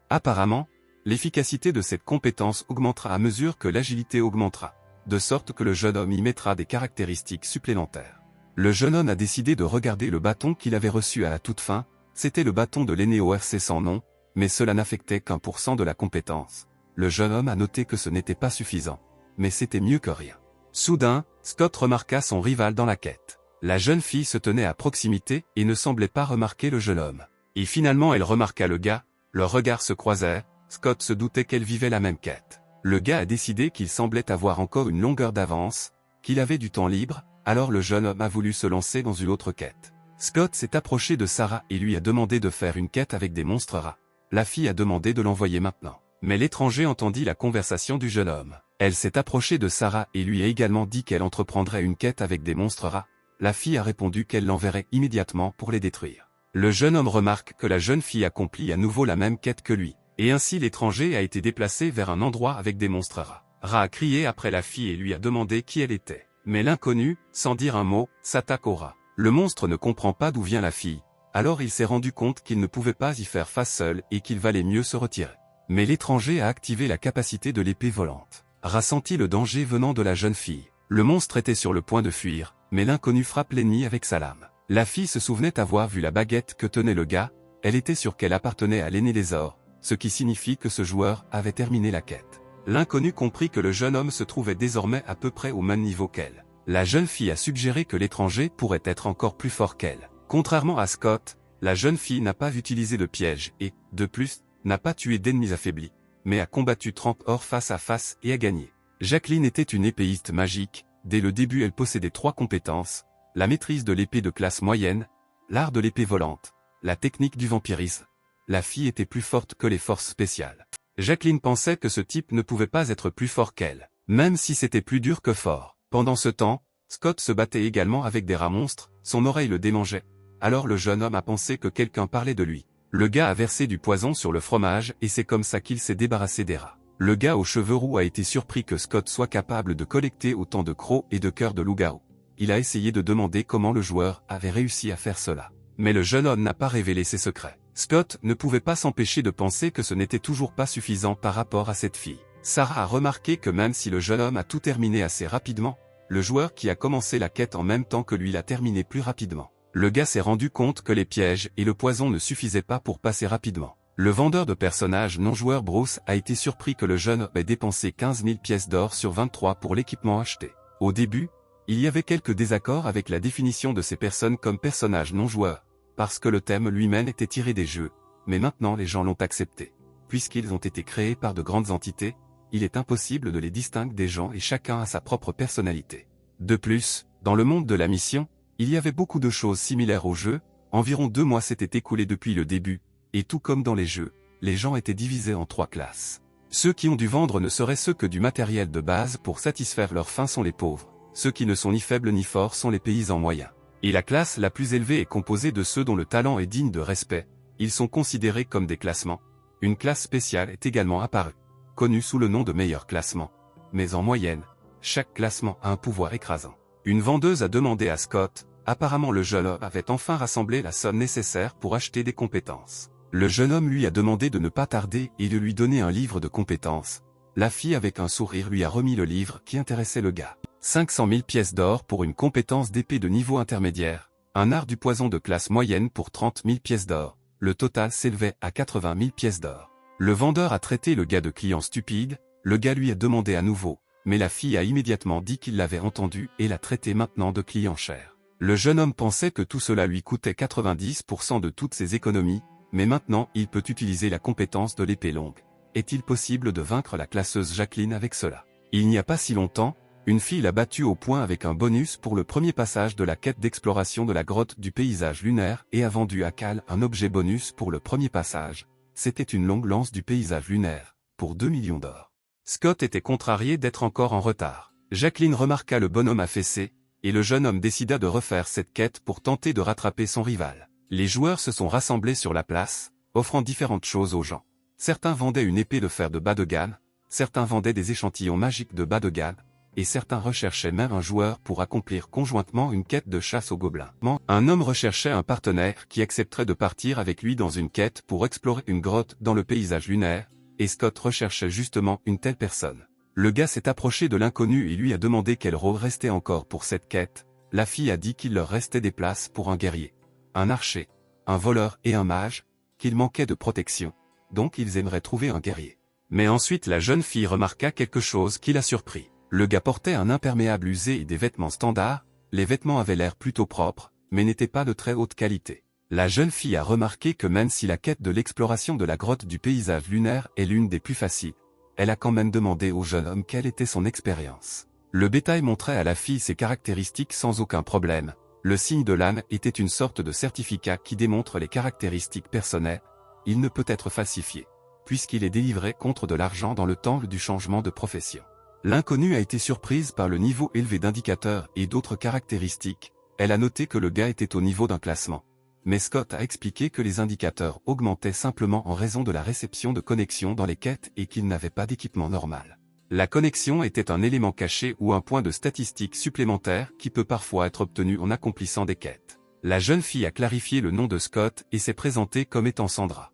Apparemment, l'efficacité de cette compétence augmentera à mesure que l'agilité augmentera, de sorte que le jeune homme y mettra des caractéristiques supplémentaires. Le jeune homme a décidé de regarder le bâton qu'il avait reçu à la toute fin, c'était le bâton de l'aîné ORC sans nom, mais cela n'affectait qu'1% de la compétence. Le jeune homme a noté que ce n'était pas suffisant, mais c'était mieux que rien. Soudain, Scott remarqua son rival dans la quête. La jeune fille se tenait à proximité et ne semblait pas remarquer le jeune homme. Et finalement elle remarqua le gars, leurs regards se croisèrent, Scott se doutait qu'elle vivait la même quête. Le gars a décidé qu'il semblait avoir encore une longueur d'avance, qu'il avait du temps libre, alors le jeune homme a voulu se lancer dans une autre quête. Scott s'est approché de Sarah et lui a demandé de faire une quête avec des monstres rats. La fille a demandé de l'envoyer maintenant. Mais l'étranger entendit la conversation du jeune homme. Elle s'est approchée de Sarah et lui a également dit qu'elle entreprendrait une quête avec des monstres rats. La fille a répondu qu'elle l'enverrait immédiatement pour les détruire. Le jeune homme remarque que la jeune fille accomplit à nouveau la même quête que lui. Et ainsi l'étranger a été déplacé vers un endroit avec des monstres rats. Rat a crié après la fille et lui a demandé qui elle était. Mais l'inconnu, sans dire un mot, s'attaque au rat. Le monstre ne comprend pas d'où vient la fille. Alors il s'est rendu compte qu'il ne pouvait pas y faire face seul et qu'il valait mieux se retirer. Mais l'étranger a activé la capacité de l'épée volante. Rat sentit le danger venant de la jeune fille. Le monstre était sur le point de fuir, mais l'inconnu frappe l'ennemi avec sa lame. La fille se souvenait avoir vu la baguette que tenait le gars, elle était sûre qu'elle appartenait à l'aîné des ors, ce qui signifie que ce joueur avait terminé la quête. L'inconnu comprit que le jeune homme se trouvait désormais à peu près au même niveau qu'elle. La jeune fille a suggéré que l'étranger pourrait être encore plus fort qu'elle. Contrairement à Scott, la jeune fille n'a pas utilisé de piège et, de plus, n'a pas tué d'ennemis affaiblis, mais a combattu Trump hors face à face et a gagné. Jacqueline était une épéiste magique. Dès le début elle possédait 3 compétences, la maîtrise de l'épée de classe moyenne, l'art de l'épée volante, la technique du vampirisme. La fille était plus forte que les forces spéciales. Jacqueline pensait que ce type ne pouvait pas être plus fort qu'elle, même si c'était plus dur que fort. Pendant ce temps, Scott se battait également avec des rats monstres, son oreille le démangeait. Alors le jeune homme a pensé que quelqu'un parlait de lui. Le gars a versé du poison sur le fromage et c'est comme ça qu'il s'est débarrassé des rats. Le gars aux cheveux roux a été surpris que Scott soit capable de collecter autant de crocs et de cœurs de loup-garou. Il a essayé de demander comment le joueur avait réussi à faire cela. Mais le jeune homme n'a pas révélé ses secrets. Scott ne pouvait pas s'empêcher de penser que ce n'était toujours pas suffisant par rapport à cette fille. Sarah a remarqué que même si le jeune homme a tout terminé assez rapidement, le joueur qui a commencé la quête en même temps que lui l'a terminé plus rapidement. Le gars s'est rendu compte que les pièges et le poison ne suffisaient pas pour passer rapidement. Le vendeur de personnages non-joueur Bruce a été surpris que le jeune ait dépensé 15 000 pièces d'or sur 23 pour l'équipement acheté. Au début, il y avait quelques désaccords avec la définition de ces personnes comme personnages non-joueurs, parce que le thème lui-même était tiré des jeux, mais maintenant les gens l'ont accepté. Puisqu'ils ont été créés par de grandes entités, il est impossible de les distinguer des gens et chacun a sa propre personnalité. De plus, dans le monde de la mission, il y avait beaucoup de choses similaires au jeu, environ 2 mois s'étaient écoulés depuis le début, et tout comme dans les jeux, les gens étaient divisés en 3 classes. Ceux qui ont dû vendre ne seraient ceux que du matériel de base pour satisfaire leurs fins sont les pauvres. Ceux qui ne sont ni faibles ni forts sont les paysans moyens. Et la classe la plus élevée est composée de ceux dont le talent est digne de respect. Ils sont considérés comme des classements. Une classe spéciale est également apparue, connue sous le nom de meilleur classement. Mais en moyenne, chaque classement a un pouvoir écrasant. Une vendeuse a demandé à Scott, apparemment le jeune homme avait enfin rassemblé la somme nécessaire pour acheter des compétences. Le jeune homme lui a demandé de ne pas tarder et de lui donner un livre de compétences. La fille avec un sourire lui a remis le livre qui intéressait le gars. 500 000 pièces d'or pour une compétence d'épée de niveau intermédiaire, un art du poison de classe moyenne pour 30 000 pièces d'or, le total s'élevait à 80 000 pièces d'or. Le vendeur a traité le gars de client stupide, le gars lui a demandé à nouveau, mais la fille a immédiatement dit qu'il l'avait entendu et l'a traité maintenant de client cher. Le jeune homme pensait que tout cela lui coûtait 90% de toutes ses économies, mais maintenant il peut utiliser la compétence de l'épée longue. Est-il possible de vaincre la classeuse Jacqueline avec cela? Il n'y a pas si longtemps, une fille l'a battue au point avec un bonus pour le premier passage de la quête d'exploration de la grotte du paysage lunaire et a vendu à Cal un objet bonus pour le premier passage. C'était une longue lance du paysage lunaire, pour 2 millions d'or. Scott était contrarié d'être encore en retard. Jacqueline remarqua le bonhomme affaissé, et le jeune homme décida de refaire cette quête pour tenter de rattraper son rival. Les joueurs se sont rassemblés sur la place, offrant différentes choses aux gens. Certains vendaient une épée de fer de bas de gamme, certains vendaient des échantillons magiques de bas de gamme, et certains recherchaient même un joueur pour accomplir conjointement une quête de chasse aux gobelins. Un homme recherchait un partenaire qui accepterait de partir avec lui dans une quête pour explorer une grotte dans le paysage lunaire, et Scott recherchait justement une telle personne. Le gars s'est approché de l'inconnu et lui a demandé quel rôle restait encore pour cette quête. La fille a dit qu'il leur restait des places pour un guerrier, un archer, un voleur et un mage, qu'il manquait de protection, donc ils aimeraient trouver un guerrier. Mais ensuite la jeune fille remarqua quelque chose qui l'a surpris. Le gars portait un imperméable usé et des vêtements standards, les vêtements avaient l'air plutôt propres, mais n'étaient pas de très haute qualité. La jeune fille a remarqué que même si la quête de l'exploration de la grotte du paysage lunaire est l'une des plus faciles, elle a quand même demandé au jeune homme quelle était son expérience. Le bétail montrait à la fille ses caractéristiques sans aucun problème. Le signe de l'âme était une sorte de certificat qui démontre les caractéristiques personnelles. Il ne peut être falsifié, puisqu'il est délivré contre de l'argent dans le temple du changement de profession. L'inconnue a été surprise par le niveau élevé d'indicateurs et d'autres caractéristiques. Elle a noté que le gars était au niveau d'un classement. Mais Scott a expliqué que les indicateurs augmentaient simplement en raison de la réception de connexions dans les quêtes et qu'il n'avait pas d'équipement normal. La connexion était un élément caché ou un point de statistique supplémentaire qui peut parfois être obtenu en accomplissant des quêtes. La jeune fille a clarifié le nom de Scott et s'est présentée comme étant Sandra.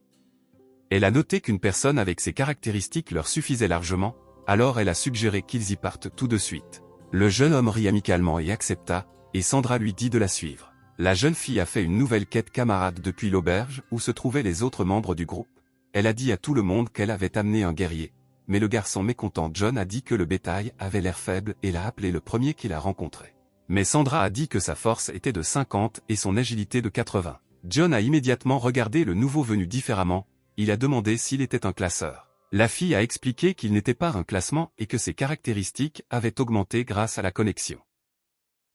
Elle a noté qu'une personne avec ces caractéristiques leur suffisait largement, alors elle a suggéré qu'ils y partent tout de suite. Le jeune homme rit amicalement et accepta, et Sandra lui dit de la suivre. La jeune fille a fait une nouvelle quête camarade depuis l'auberge où se trouvaient les autres membres du groupe. Elle a dit à tout le monde qu'elle avait amené un guerrier, mais le garçon mécontent John a dit que le bétail avait l'air faible et l'a appelé le premier qu'il a rencontré. Mais Sandra a dit que sa force était de 50 et son agilité de 80. John a immédiatement regardé le nouveau venu différemment, il a demandé s'il était un classeur. La fille a expliqué qu'il n'était pas un classement et que ses caractéristiques avaient augmenté grâce à la connexion.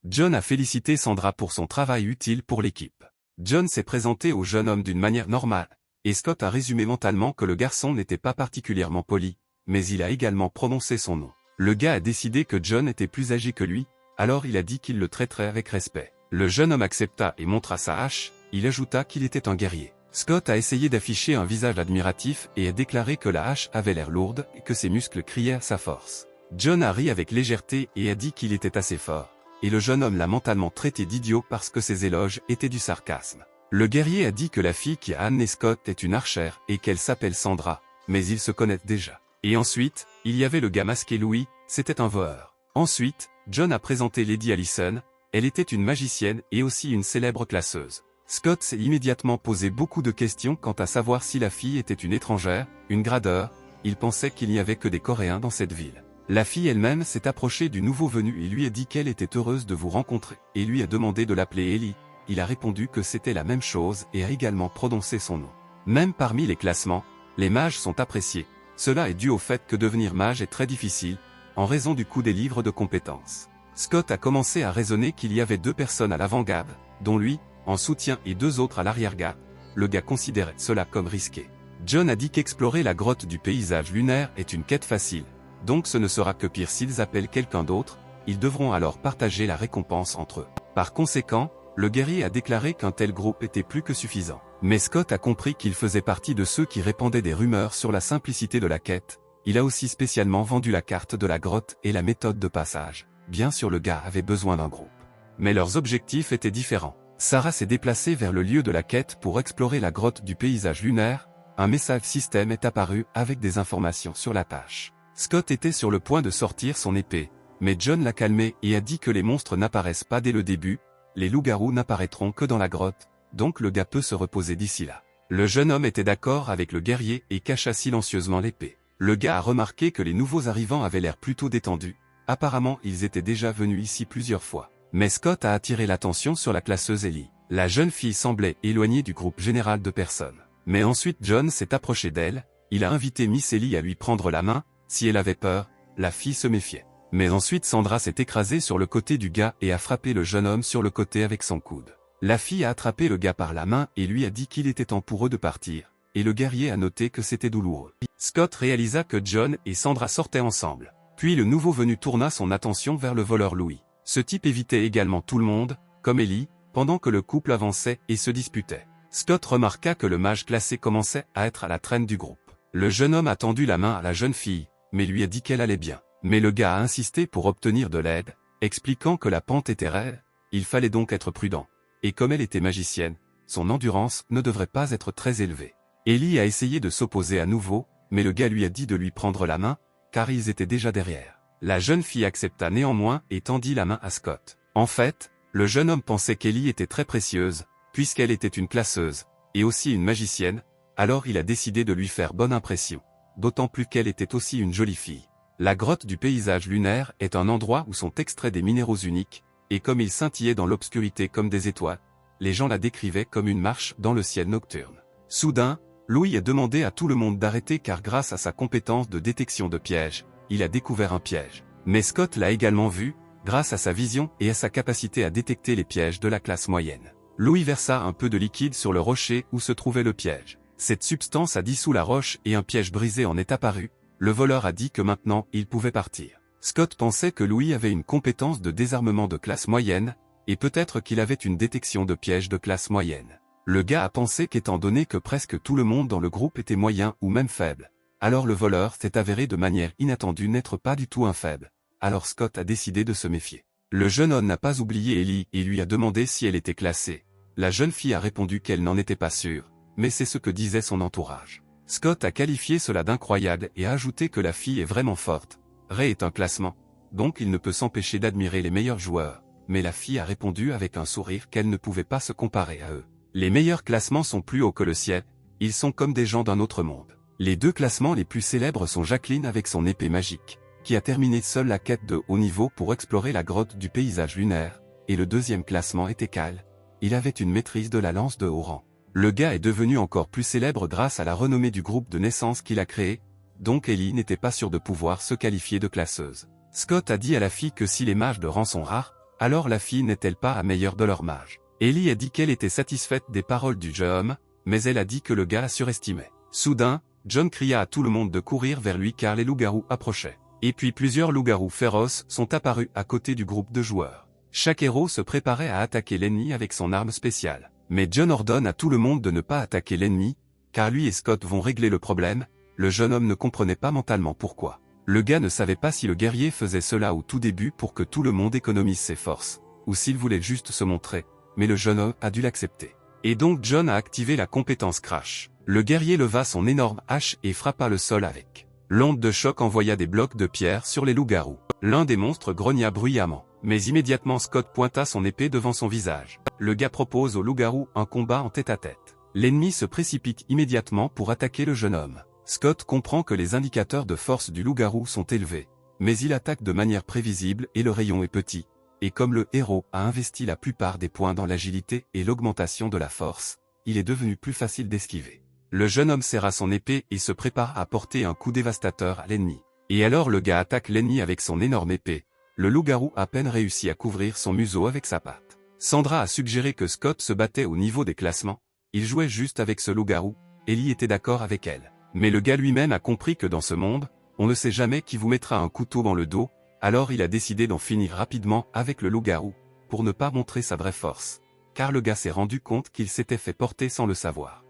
John a félicité Sandra pour son travail utile pour l'équipe. John s'est présenté au jeune homme d'une manière normale, et Scott a résumé mentalement que le garçon n'était pas particulièrement poli, mais il a également prononcé son nom. Le gars a décidé que John était plus âgé que lui, alors il a dit qu'il le traiterait avec respect. Le jeune homme accepta et montra sa hache, il ajouta qu'il était un guerrier. Scott a essayé d'afficher un visage admiratif et a déclaré que la hache avait l'air lourde et que ses muscles criaient à sa force. John a ri avec légèreté et a dit qu'il était assez fort, et le jeune homme l'a mentalement traité d'idiot parce que ses éloges étaient du sarcasme. Le guerrier a dit que la fille qui a amené Scott est une archère et qu'elle s'appelle Sandra, mais ils se connaissent déjà. Et ensuite, il y avait le gars masqué Louis, c'était un voleur. Ensuite, John a présenté Lady Allison, elle était une magicienne et aussi une célèbre classeuse. Scott s'est immédiatement posé beaucoup de questions quant à savoir si la fille était une étrangère, une gradeur, il pensait qu'il n'y avait que des Coréens dans cette ville. La fille elle-même s'est approchée du nouveau venu et lui a dit qu'elle était heureuse de vous rencontrer, et lui a demandé de l'appeler Ellie. Il a répondu que c'était la même chose et a également prononcé son nom. Même parmi les classements, les mages sont appréciés. Cela est dû au fait que devenir mage est très difficile, en raison du coût des livres de compétences. Scott a commencé à raisonner qu'il y avait 2 personnes à l'avant-garde, dont lui, en soutien et 2 autres à l'arrière-garde. Le gars considérait cela comme risqué. John a dit qu'explorer la grotte du paysage lunaire est une quête facile, donc ce ne sera que pire s'ils appellent quelqu'un d'autre, ils devront alors partager la récompense entre eux. Par conséquent, le guerrier a déclaré qu'un tel groupe était plus que suffisant. Mais Scott a compris qu'il faisait partie de ceux qui répandaient des rumeurs sur la simplicité de la quête. Il a aussi spécialement vendu la carte de la grotte et la méthode de passage. Bien sûr le gars avait besoin d'un groupe. Mais leurs objectifs étaient différents. Sarah s'est déplacée vers le lieu de la quête pour explorer la grotte du paysage lunaire. Un message système est apparu avec des informations sur la tâche. Scott était sur le point de sortir son épée, mais John l'a calmé et a dit que les monstres n'apparaissent pas dès le début, les loups-garous n'apparaîtront que dans la grotte, donc le gars peut se reposer d'ici là. Le jeune homme était d'accord avec le guerrier et cacha silencieusement l'épée. Le gars a remarqué que les nouveaux arrivants avaient l'air plutôt détendus, apparemment ils étaient déjà venus ici plusieurs fois. Mais Scott a attiré l'attention sur la classeuse Ellie. La jeune fille semblait éloignée du groupe général de personnes. Mais ensuite John s'est approché d'elle, il a invité Miss Ellie à lui prendre la main, si elle avait peur, la fille se méfiait. Mais ensuite Sandra s'est écrasée sur le côté du gars et a frappé le jeune homme sur le côté avec son coude. La fille a attrapé le gars par la main et lui a dit qu'il était temps pour eux de partir, et le guerrier a noté que c'était douloureux. Scott réalisa que John et Sandra sortaient ensemble. Puis le nouveau venu tourna son attention vers le voleur Louis. Ce type évitait également tout le monde, comme Ellie, pendant que le couple avançait et se disputait. Scott remarqua que le mage classé commençait à être à la traîne du groupe. Le jeune homme a tendu la main à la jeune fille, mais lui a dit qu'elle allait bien. Mais le gars a insisté pour obtenir de l'aide, expliquant que la pente était raide, il fallait donc être prudent. Et comme elle était magicienne, son endurance ne devrait pas être très élevée. Ellie a essayé de s'opposer à nouveau, mais le gars lui a dit de lui prendre la main, car ils étaient déjà derrière. La jeune fille accepta néanmoins et tendit la main à Scott. En fait, le jeune homme pensait qu'Ellie était très précieuse, puisqu'elle était une classeuse, et aussi une magicienne, alors il a décidé de lui faire bonne impression. D'autant plus qu'elle était aussi une jolie fille. La grotte du paysage lunaire est un endroit où sont extraits des minéraux uniques, et comme ils scintillaient dans l'obscurité comme des étoiles, les gens la décrivaient comme une marche dans le ciel nocturne. Soudain, Louis a demandé à tout le monde d'arrêter car grâce à sa compétence de détection de pièges, il a découvert un piège. Mais Scott l'a également vu, grâce à sa vision et à sa capacité à détecter les pièges de la classe moyenne. Louis versa un peu de liquide sur le rocher où se trouvait le piège. Cette substance a dissous la roche et un piège brisé en est apparu. Le voleur a dit que maintenant, il pouvait partir. Scott pensait que Louis avait une compétence de désarmement de classe moyenne, et peut-être qu'il avait une détection de pièges de classe moyenne. Le gars a pensé qu'étant donné que presque tout le monde dans le groupe était moyen ou même faible, alors le voleur s'est avéré de manière inattendue n'être pas du tout un faible. Alors Scott a décidé de se méfier. Le jeune homme n'a pas oublié Ellie et lui a demandé si elle était classée. La jeune fille a répondu qu'elle n'en était pas sûre, mais c'est ce que disait son entourage. Scott a qualifié cela d'incroyable et a ajouté que la fille est vraiment forte. Ray est un classement, donc il ne peut s'empêcher d'admirer les meilleurs joueurs, mais la fille a répondu avec un sourire qu'elle ne pouvait pas se comparer à eux. Les meilleurs classements sont plus hauts que le ciel, ils sont comme des gens d'un autre monde. Les deux classements les plus célèbres sont Jacqueline avec son épée magique, qui a terminé seule la quête de haut niveau pour explorer la grotte du paysage lunaire, et le deuxième classement était Kyle. Il avait une maîtrise de la lance de haut rang. Le gars est devenu encore plus célèbre grâce à la renommée du groupe de naissance qu'il a créé, donc Ellie n'était pas sûre de pouvoir se qualifier de classeuse. Scott a dit à la fille que si les mages de rang sont rares, alors la fille n'est-elle pas la meilleure de leurs mages. Ellie a dit qu'elle était satisfaite des paroles du jeune homme, mais elle a dit que le gars la surestimait. Soudain, John cria à tout le monde de courir vers lui car les loups-garous approchaient. Et puis plusieurs loups-garous féroces sont apparus à côté du groupe de joueurs. Chaque héros se préparait à attaquer l'ennemi avec son arme spéciale. Mais John ordonne à tout le monde de ne pas attaquer l'ennemi, car lui et Scott vont régler le problème. Le jeune homme ne comprenait pas mentalement pourquoi. Le gars ne savait pas si le guerrier faisait cela au tout début pour que tout le monde économise ses forces, ou s'il voulait juste se montrer, mais le jeune homme a dû l'accepter. Et donc John a activé la compétence Crash. Le guerrier leva son énorme hache et frappa le sol avec. L'onde de choc envoya des blocs de pierre sur les loups-garous. L'un des monstres grogna bruyamment. Mais immédiatement Scott pointa son épée devant son visage. Le gars propose au loup-garou un combat en tête-à-tête. L'ennemi se précipite immédiatement pour attaquer le jeune homme. Scott comprend que les indicateurs de force du loup-garou sont élevés, mais il attaque de manière prévisible et le rayon est petit. Et comme le héros a investi la plupart des points dans l'agilité et l'augmentation de la force, il est devenu plus facile d'esquiver. Le jeune homme serra son épée et se prépare à porter un coup dévastateur à l'ennemi. Et alors le gars attaque l'ennemi avec son énorme épée. Le loup-garou a peine réussi à couvrir son museau avec sa patte. Sandra a suggéré que Scott se battait au niveau des classements. Il jouait juste avec ce loup-garou. Ellie était d'accord avec elle. Mais le gars lui-même a compris que dans ce monde, on ne sait jamais qui vous mettra un couteau dans le dos, alors il a décidé d'en finir rapidement avec le loup-garou, pour ne pas montrer sa vraie force. Car le gars s'est rendu compte qu'il s'était fait porter sans le savoir.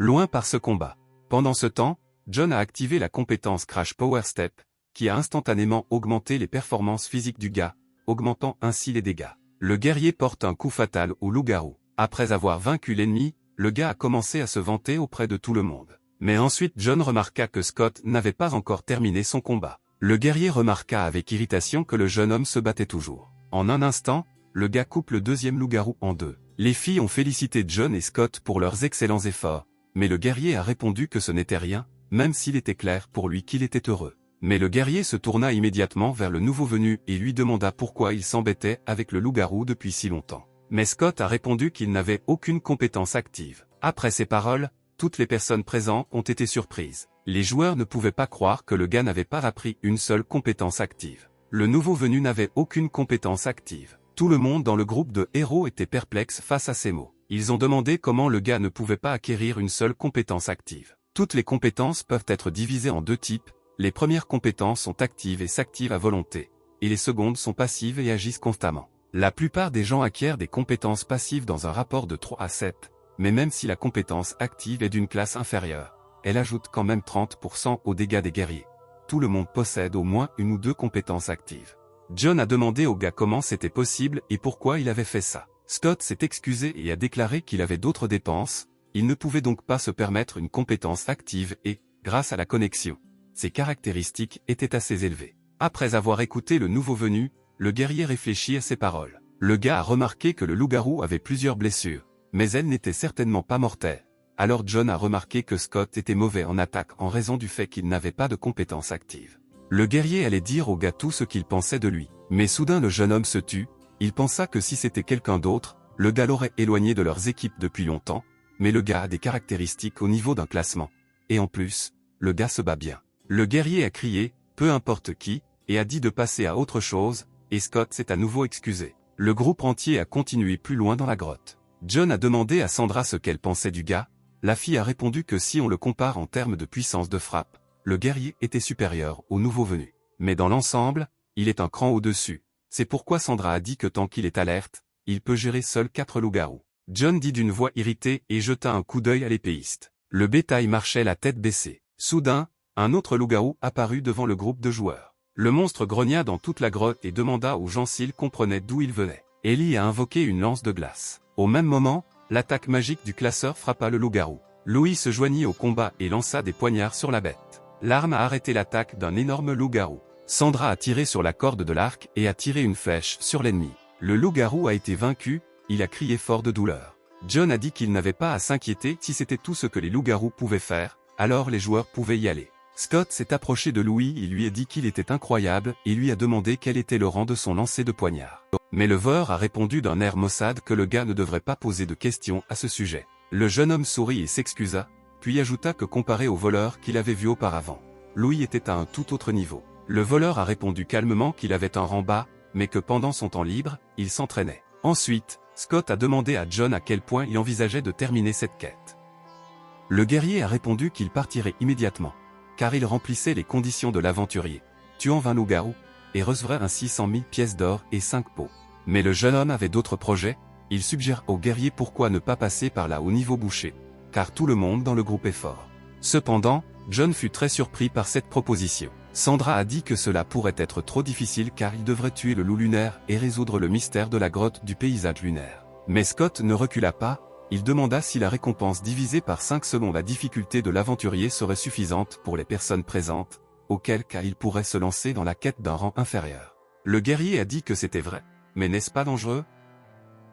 Loin par ce combat. Pendant ce temps, John a activé la compétence Crash Power Step, qui a instantanément augmenté les performances physiques du gars, augmentant ainsi les dégâts. Le guerrier porte un coup fatal au loup-garou. Après avoir vaincu l'ennemi, le gars a commencé à se vanter auprès de tout le monde. Mais ensuite John remarqua que Scott n'avait pas encore terminé son combat. Le guerrier remarqua avec irritation que le jeune homme se battait toujours. En un instant, le gars coupe le deuxième loup-garou en deux. Les filles ont félicité John et Scott pour leurs excellents efforts, mais le guerrier a répondu que ce n'était rien, même s'il était clair pour lui qu'il était heureux. Mais le guerrier se tourna immédiatement vers le nouveau venu et lui demanda pourquoi il s'embêtait avec le loup-garou depuis si longtemps. Mais Scott a répondu qu'il n'avait aucune compétence active. Après ces paroles, toutes les personnes présentes ont été surprises. Les joueurs ne pouvaient pas croire que le gars n'avait pas appris une seule compétence active. Le nouveau venu n'avait aucune compétence active. Tout le monde dans le groupe de héros était perplexe face à ces mots. Ils ont demandé comment le gars ne pouvait pas acquérir une seule compétence active. Toutes les compétences peuvent être divisées en deux types. Les premières compétences sont actives et s'activent à volonté, et les secondes sont passives et agissent constamment. La plupart des gens acquièrent des compétences passives dans un rapport de 3 à 7, mais même si la compétence active est d'une classe inférieure, elle ajoute quand même 30% aux dégâts des guerriers. Tout le monde possède au moins une ou deux compétences actives. John a demandé au gars comment c'était possible et pourquoi il avait fait ça. Scott s'est excusé et a déclaré qu'il avait d'autres dépenses, il ne pouvait donc pas se permettre une compétence active et, grâce à la connexion, ses caractéristiques étaient assez élevées. Après avoir écouté le nouveau venu, le guerrier réfléchit à ses paroles. Le gars a remarqué que le loup-garou avait plusieurs blessures, mais elles n'étaient certainement pas mortelles. Alors John a remarqué que Scott était mauvais en attaque en raison du fait qu'il n'avait pas de compétence active. Le guerrier allait dire au gars tout ce qu'il pensait de lui. Mais soudain le jeune homme se tut, il pensa que si c'était quelqu'un d'autre, le gars l'aurait éloigné de leurs équipes depuis longtemps, mais le gars a des caractéristiques au niveau d'un classement. Et en plus, le gars se bat bien. Le guerrier a crié, peu importe qui, et a dit de passer à autre chose, et Scott s'est à nouveau excusé. Le groupe entier a continué plus loin dans la grotte. John a demandé à Sandra ce qu'elle pensait du gars. La fille a répondu que si on le compare en termes de puissance de frappe, le guerrier était supérieur au nouveau venu. Mais dans l'ensemble, il est un cran au-dessus. C'est pourquoi Sandra a dit que tant qu'il est alerte, il peut gérer seul 4 loups-garous. John dit d'une voix irritée et jeta un coup d'œil à l'épéiste. Le bétail marchait la tête baissée. Soudain, un autre loup-garou apparut devant le groupe de joueurs. Le monstre grogna dans toute la grotte et demanda aux gens s'ils comprenaient d'où il venait. Ellie a invoqué une lance de glace. Au même moment, l'attaque magique du classeur frappa le loup-garou. Louis se joignit au combat et lança des poignards sur la bête. L'arme a arrêté l'attaque d'un énorme loup-garou. Sandra a tiré sur la corde de l'arc et a tiré une flèche sur l'ennemi. Le loup-garou a été vaincu, il a crié fort de douleur. John a dit qu'il n'avait pas à s'inquiéter si c'était tout ce que les loups-garous pouvaient faire, alors les joueurs pouvaient y aller. Scott s'est approché de Louis et lui a dit qu'il était incroyable et lui a demandé quel était le rang de son lancer de poignard. Mais le voleur a répondu d'un air maussade que le gars ne devrait pas poser de questions à ce sujet. Le jeune homme sourit et s'excusa, puis ajouta que comparé au voleur qu'il avait vu auparavant, Louis était à un tout autre niveau. Le voleur a répondu calmement qu'il avait un rang bas, mais que pendant son temps libre, il s'entraînait. Ensuite, Scott a demandé à John à quel point il envisageait de terminer cette quête. Le guerrier a répondu qu'il partirait immédiatement, car il remplissait les conditions de l'aventurier, tuant 20 loups-garous, et recevrait ainsi 100 000 pièces d'or et 5 pots. Mais le jeune homme avait d'autres projets, il suggère au guerrier pourquoi ne pas passer par là au niveau boucher, car tout le monde dans le groupe est fort. Cependant, John fut très surpris par cette proposition. Sandra a dit que cela pourrait être trop difficile car il devrait tuer le loup lunaire et résoudre le mystère de la grotte du paysage lunaire. Mais Scott ne recula pas, il demanda si la récompense divisée par 5 selon la difficulté de l'aventurier serait suffisante pour les personnes présentes, auquel cas il pourrait se lancer dans la quête d'un rang inférieur. Le guerrier a dit que c'était vrai, mais n'est-ce pas dangereux?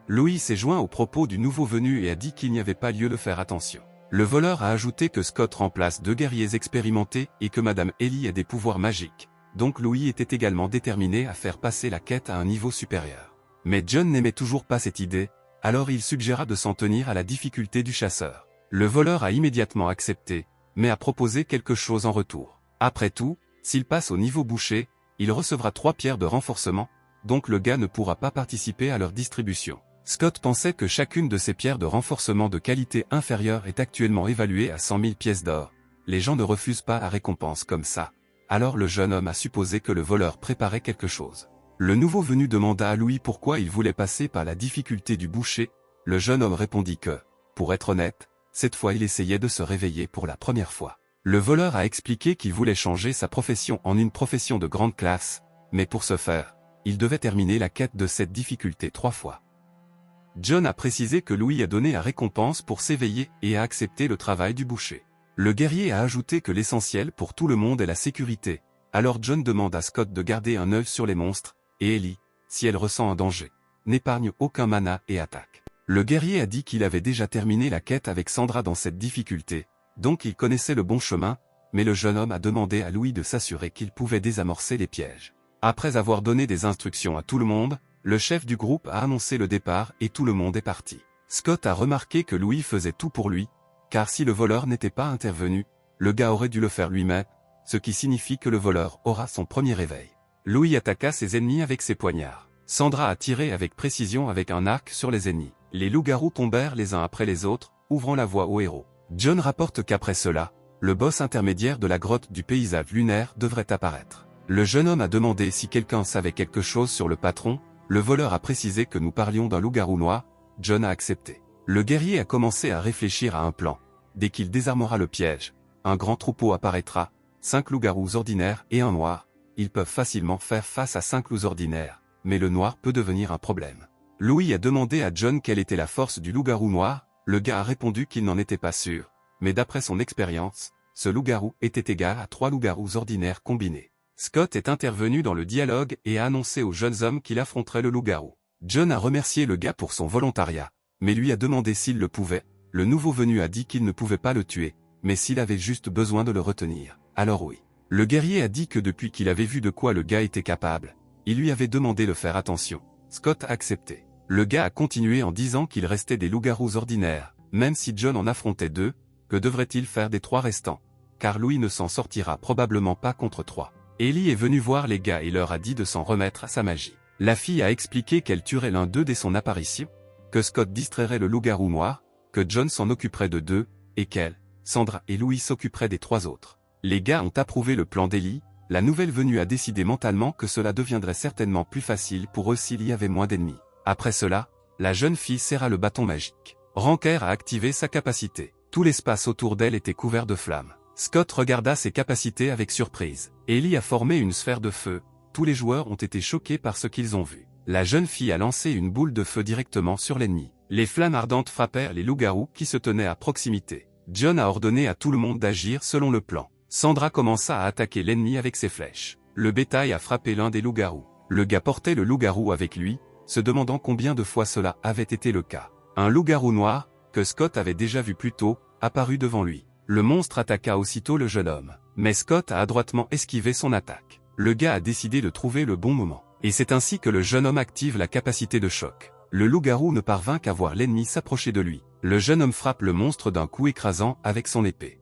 Louis s'est joint aux propos du nouveau venu et a dit qu'il n'y avait pas lieu de faire attention. Le voleur a ajouté que Scott remplace 2 guerriers expérimentés et que Madame Ellie a des pouvoirs magiques, donc Louis était également déterminé à faire passer la quête à un niveau supérieur. Mais John n'aimait toujours pas cette idée, alors il suggéra de s'en tenir à la difficulté du chasseur. Le voleur a immédiatement accepté, mais a proposé quelque chose en retour. Après tout, s'il passe au niveau boucher, il recevra 3 pierres de renforcement, donc le gars ne pourra pas participer à leur distribution. Scott pensait que chacune de ces pierres de renforcement de qualité inférieure est actuellement évaluée à 100 000 pièces d'or. Les gens ne refusent pas la récompense comme ça. Alors le jeune homme a supposé que le voleur préparait quelque chose. Le nouveau venu demanda à Louis pourquoi il voulait passer par la difficulté du boucher. Le jeune homme répondit que, pour être honnête, cette fois il essayait de se réveiller pour la première fois. Le voleur a expliqué qu'il voulait changer sa profession en une profession de grande classe, mais pour ce faire, il devait terminer la quête de cette difficulté 3 fois. John a précisé que Louis a donné la récompense pour s'éveiller et a accepté le travail du boucher. Le guerrier a ajouté que l'essentiel pour tout le monde est la sécurité, alors John demande à Scott de garder un œil sur les monstres, et Ellie, si elle ressent un danger, n'épargne aucun mana et attaque. Le guerrier a dit qu'il avait déjà terminé la quête avec Sandra dans cette difficulté, donc il connaissait le bon chemin, mais le jeune homme a demandé à Louis de s'assurer qu'il pouvait désamorcer les pièges. Après avoir donné des instructions à tout le monde, le chef du groupe a annoncé le départ et tout le monde est parti. Scott a remarqué que Louis faisait tout pour lui, car si le voleur n'était pas intervenu, le gars aurait dû le faire lui-même, ce qui signifie que le voleur aura son premier réveil. Louis attaqua ses ennemis avec ses poignards. Sandra a tiré avec précision avec un arc sur les ennemis. Les loups-garous tombèrent les uns après les autres, ouvrant la voie aux héros. John rapporte qu'après cela, le boss intermédiaire de la grotte du paysage lunaire devrait apparaître. Le jeune homme a demandé si quelqu'un savait quelque chose sur le patron. Le voleur a précisé que nous parlions d'un loup-garou noir. John a accepté. Le guerrier a commencé à réfléchir à un plan. Dès qu'il désarmera le piège, un grand troupeau apparaîtra, 5 loups-garous ordinaires et un noir. Ils peuvent facilement faire face à 5 loups ordinaires, mais le noir peut devenir un problème. Louis a demandé à John quelle était la force du loup-garou noir. Le gars a répondu qu'il n'en était pas sûr, mais d'après son expérience, ce loup-garou était égal à 3 loups-garous ordinaires combinés. Scott est intervenu dans le dialogue et a annoncé aux jeunes hommes qu'il affronterait le loup-garou. John a remercié le gars pour son volontariat, mais lui a demandé s'il le pouvait. Le nouveau venu a dit qu'il ne pouvait pas le tuer, mais s'il avait juste besoin de le retenir, alors oui. Le guerrier a dit que depuis qu'il avait vu de quoi le gars était capable, il lui avait demandé de faire attention. Scott a accepté. Le gars a continué en disant qu'il restait des loups-garous ordinaires, même si John en affrontait 2, que devrait-il faire des 3 restants? Car Louis ne s'en sortira probablement pas contre 3. Ellie est venue voir les gars et leur a dit de s'en remettre à sa magie. La fille a expliqué qu'elle tuerait l'un d'eux dès son apparition, que Scott distrairait le loup-garou noir, que John s'en occuperait de 2, et qu'elle, Sandra et Louis s'occuperaient des 3 autres. Les gars ont approuvé le plan d'Ellie. La nouvelle venue a décidé mentalement que cela deviendrait certainement plus facile pour eux s'il y avait moins d'ennemis. Après cela, la jeune fille serra le bâton magique. Ranker a activé sa capacité. Tout l'espace autour d'elle était couvert de flammes. Scott regarda ses capacités avec surprise. Ellie a formé une sphère de feu. Tous les joueurs ont été choqués par ce qu'ils ont vu. La jeune fille a lancé une boule de feu directement sur l'ennemi. Les flammes ardentes frappèrent les loups-garous qui se tenaient à proximité. John a ordonné à tout le monde d'agir selon le plan. Sandra commença à attaquer l'ennemi avec ses flèches. Le bétail a frappé l'un des loups-garous. Le gars portait le loup-garou avec lui, se demandant combien de fois cela avait été le cas. Un loup-garou noir, que Scott avait déjà vu plus tôt, apparut devant lui. Le monstre attaqua aussitôt le jeune homme. Mais Scott a adroitement esquivé son attaque. Le gars a décidé de trouver le bon moment. Et c'est ainsi que le jeune homme active la capacité de choc. Le loup-garou ne parvint qu'à voir l'ennemi s'approcher de lui. Le jeune homme frappe le monstre d'un coup écrasant avec son épée.